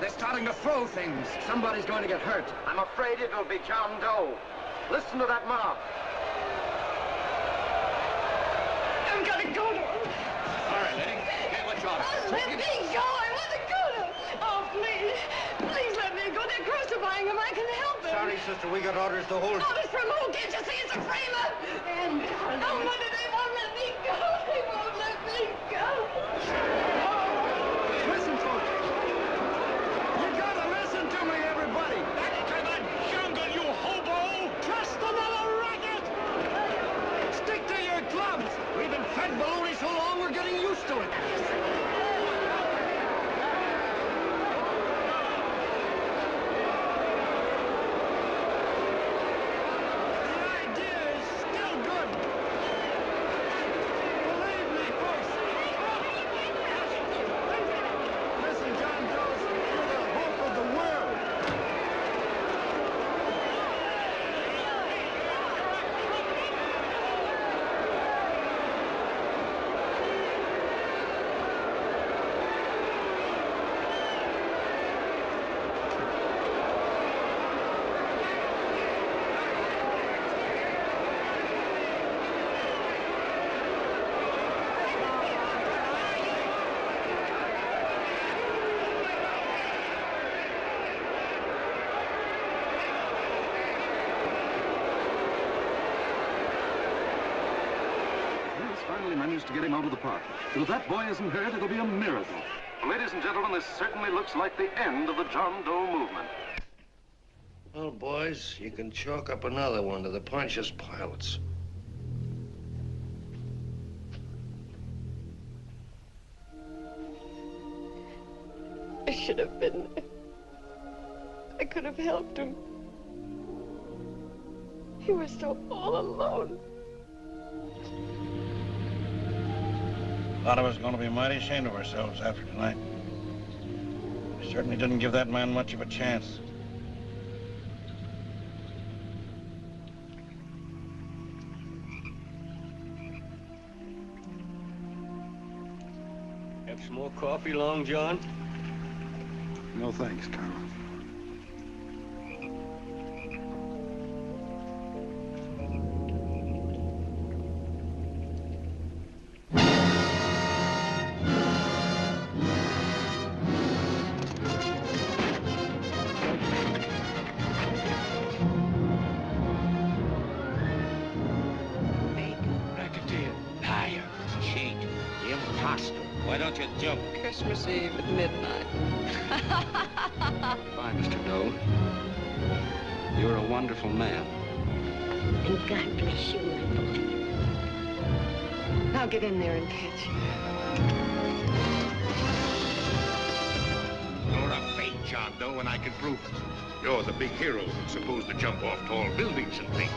They're starting to throw things. Somebody's going to get hurt. I'm afraid it'll be John Doe. Listen to that mob. I'm gonna go to him. All right, lady. Hey, what's your order? Oh, let me go. I want to go to him. Oh, please. Please let me go. They're crucifying him. I can help him. Sorry, sister. We got orders to hold. Oh, it's from who? Can't you see it's a framer? And oh, Mother, they won't let me go. They won't let me go. Listen, folks. You gotta listen to me, everybody. Back to the jungle, you hobo! Just another racket! Stick to your clubs. We've been fed baloney so long, we're getting used to it. Managed to get him out of the park. But if that boy isn't hurt, it'll be a miracle. Ladies and gentlemen, this certainly looks like the end of the John Doe movement. Well, boys, you can chalk up another one to the Pontius pilots. I should have been there. I could have helped him. He was so all alone. A lot of us are going to be mighty ashamed of ourselves after tonight. We certainly didn't give that man much of a chance. Have some more coffee, Long John? No thanks, Carl. Why don't you jump? Christmas Eve at midnight. Bye, Mr. Doe. You're a wonderful man. And God bless you, my boy. Now get in there and catch. You're a fake John Doe, and I can prove it. You're the big hero who's supposed to jump off tall buildings and things.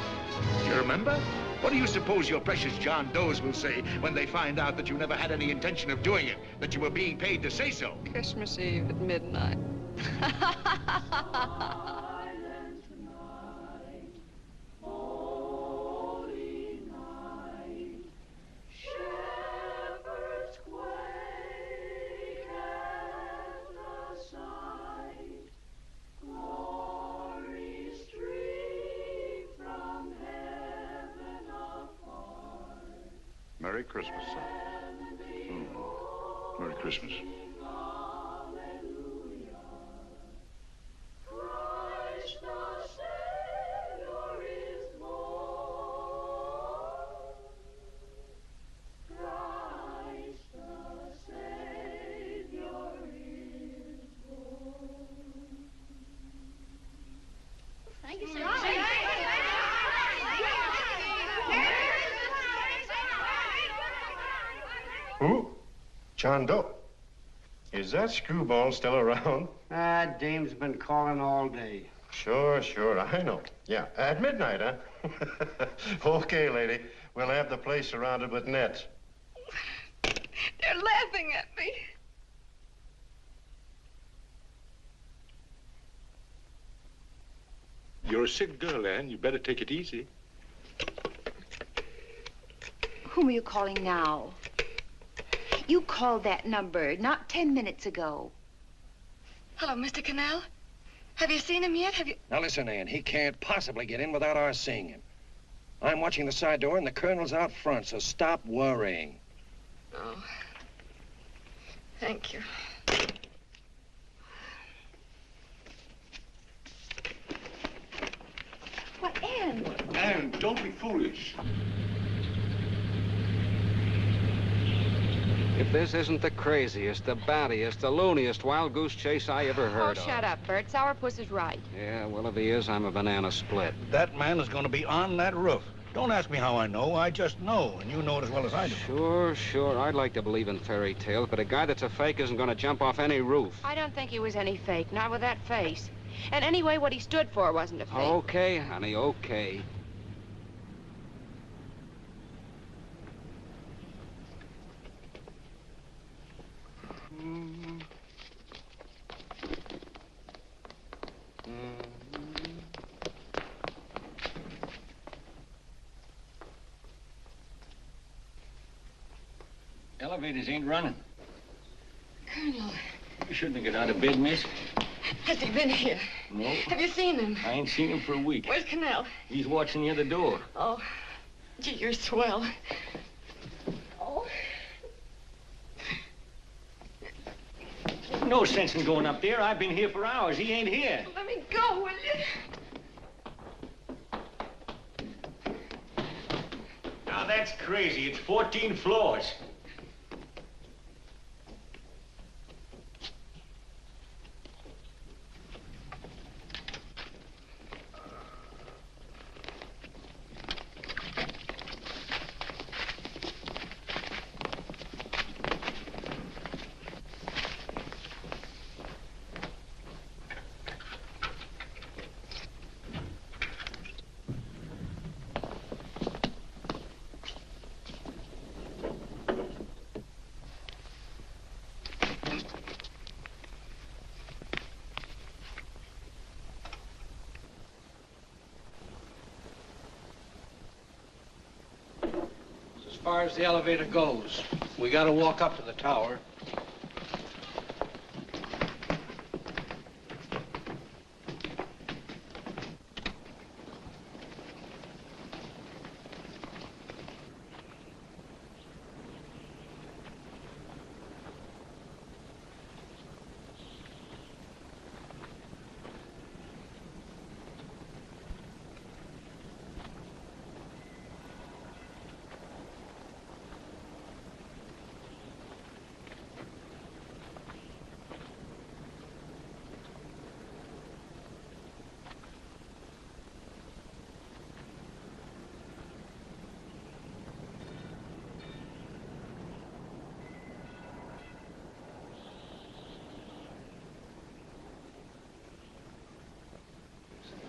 Do you remember? What do you suppose your precious John Does will say when they find out that you never had any intention of doing it, that you were being paid to say so? Christmas Eve at midnight. Merry Christmas, son. Merry Christmas. Thank you, sir. Who? John Doe. Is that screwball still around? Dame's been calling all day. Sure, I know. Yeah, at midnight, huh? Okay, lady. We'll have the place surrounded with nets. They're laughing at me. You're a sick girl, Anne. You better take it easy. Whom are you calling now? You called that number not 10 minutes ago. Hello, Mr. Cannell. Have you seen him yet? Have you... Now listen, Ann, he can't possibly get in without our seeing him. I'm watching the side door and the colonel's out front, so stop worrying. Oh. Thank you. What, Ann? Anne, don't be foolish. If this isn't the craziest, the battiest, the looniest wild goose chase I ever heard of. Oh, shut up, Bert. Sourpuss is right. Yeah, well, if he is, I'm a banana split. That man is going to be on that roof. Don't ask me how I know. I just know, and you know it as well as I do. Sure. I'd like to believe in fairy tales, but a guy that's a fake isn't going to jump off any roof. I don't think he was any fake, not with that face. And anyway, what he stood for wasn't a fake. Okay, honey, okay. Elevators ain't running. Colonel, You shouldn't have got out of bed, miss. has he been here? No. Have you seen him? I ain't seen him for a week. Where's Cannell? He's watching the other door. Oh, gee, you're swell. Oh. No sense in going up there. I've been here for hours. He ain't here. Let me go, will you? Now, that's crazy. It's 14 floors. far as the elevator goes. We gotta walk up to the tower.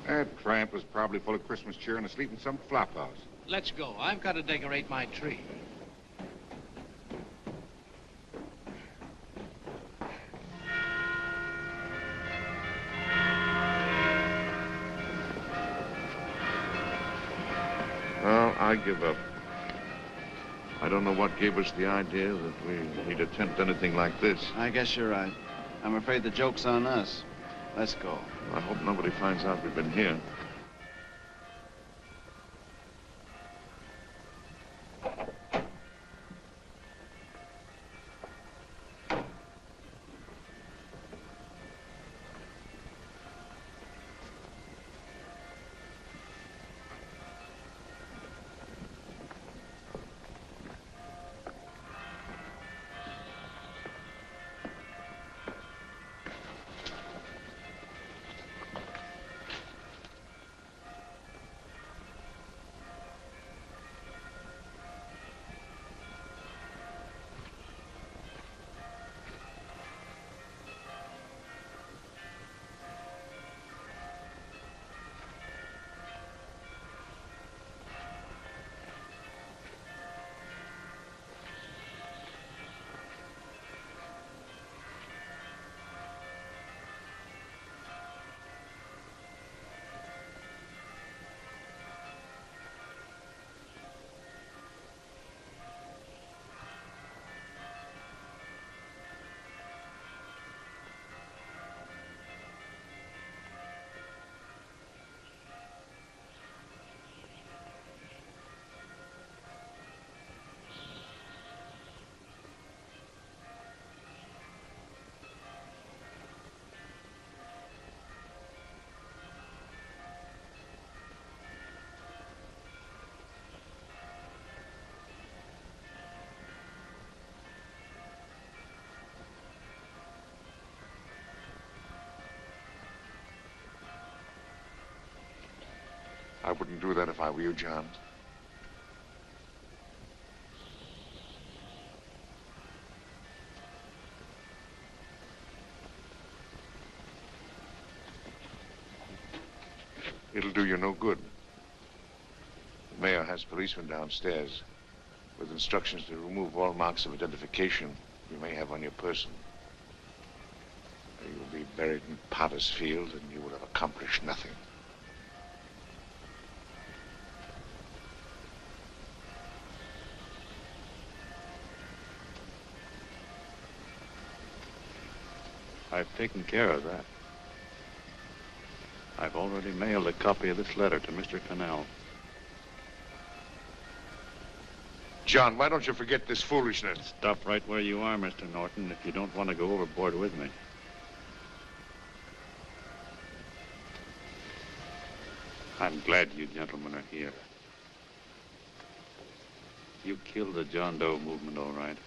That tramp was probably full of Christmas cheer and asleep in some flop house. Let's go. I've got to decorate my tree. Well, I give up. I don't know what gave us the idea that we'd attempt anything like this. I guess you're right. I'm afraid the joke's on us. Let's go. I hope nobody finds out we've been here. I wouldn't do that if I were you, John. It'll do you no good. The mayor has policemen downstairs with instructions to remove all marks of identification you may have on your person. You'll be buried in Potter's Field and you will have accomplished nothing. I've taken care of that. I've already mailed a copy of this letter to Mr. Cannell. John, why don't you forget this foolishness? Stop right where you are, Mr. Norton, if you don't want to go overboard with me. I'm glad you gentlemen are here. You killed the John Doe movement, all right.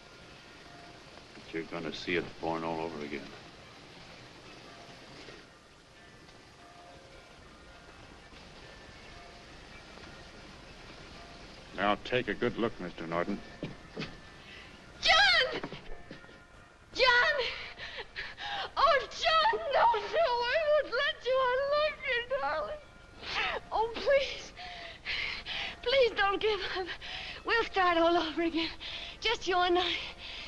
But you're going to see it born all over again. Now take a good look, Mr. Norton. John! John! Oh, John, no, I won't let you. I love you, darling. Oh, please. Please don't give up. We'll start all over again. Just you and I.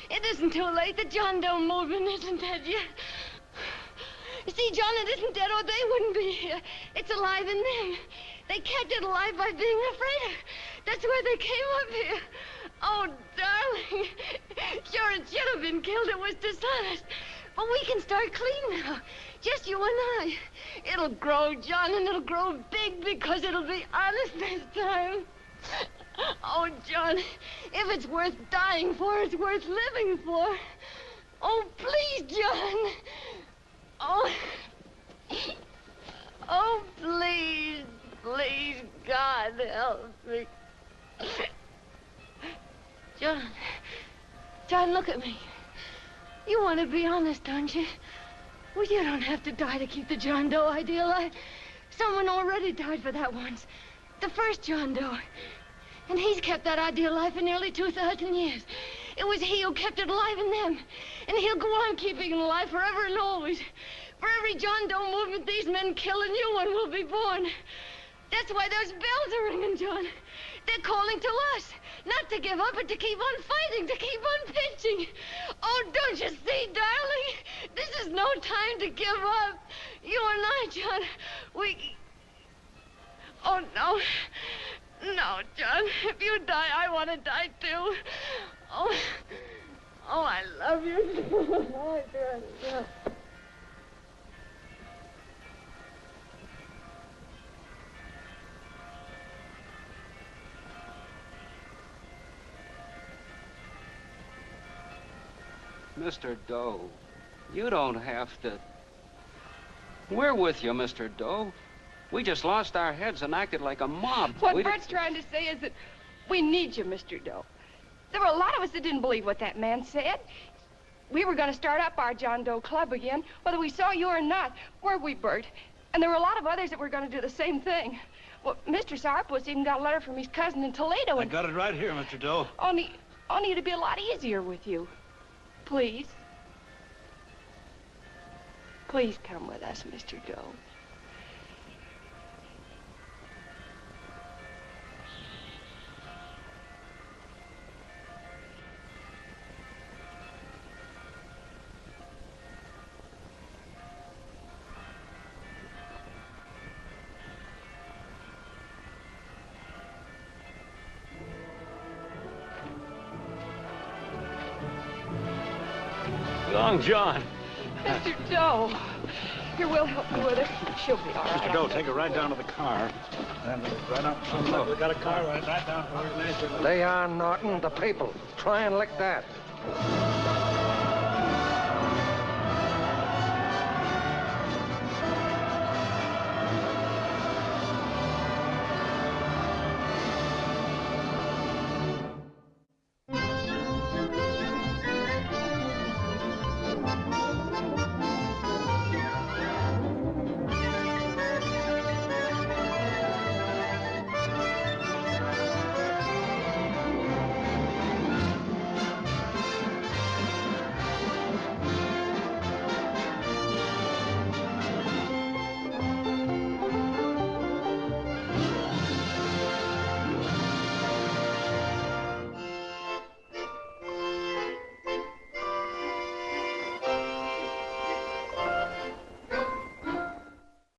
It isn't too late. The John Doe movement isn't dead yet. You see, John, it isn't dead or they wouldn't be here. It's alive in them. They kept it alive by being afraid of. That's why they came up here. Oh, darling. Sure, it should have been killed. It was dishonest. But we can start clean now. Just you and I. It'll grow, John, and it'll grow big because it'll be honest this time. Oh, John, if it's worth dying for, it's worth living for. Oh, please, John. Oh. Oh, please, please, God, help me. John, look at me. You want to be honest, don't you? Well, you don't have to die to keep the John Doe idea alive. Someone already died for that once. The first John Doe. And he's kept that idea alive for nearly 2,000 years. It was he who kept it alive in them. And he'll go on keeping it alive forever and always. For every John Doe movement these men kill, a new one will be born. That's why those bells are ringing, John. They're calling to us. Not to give up, but to keep on fighting, to keep on pitching. Oh, don't you see, darling? This is no time to give up. You and I, John, we... Oh, no. No, John. If you die, I want to die, too. Oh, I love you. Oh, John. Mr. Doe, you don't have to. We're with you, Mr. Doe. We just lost our heads and acted like a mob. What Bert's trying to say is that we need you, Mr. Doe. There were a lot of us that didn't believe what that man said. We were going to start up our John Doe Club again, whether we saw you or not, weren't we, Bert? And there were a lot of others that were going to do the same thing. Well, Mr. Sourpuss even got a letter from his cousin in Toledo. I got it right here, Mr. Doe. Only it'd be a lot easier with you. Please. Please come with us, Mr. Doe. Long John. Mr. Doe. Here, we'll help you with her. She'll be all right. Mr. Doe, take her right down to the car. And right up. Look, we got a car right down to her. They are Norton, the people. Try and lick that.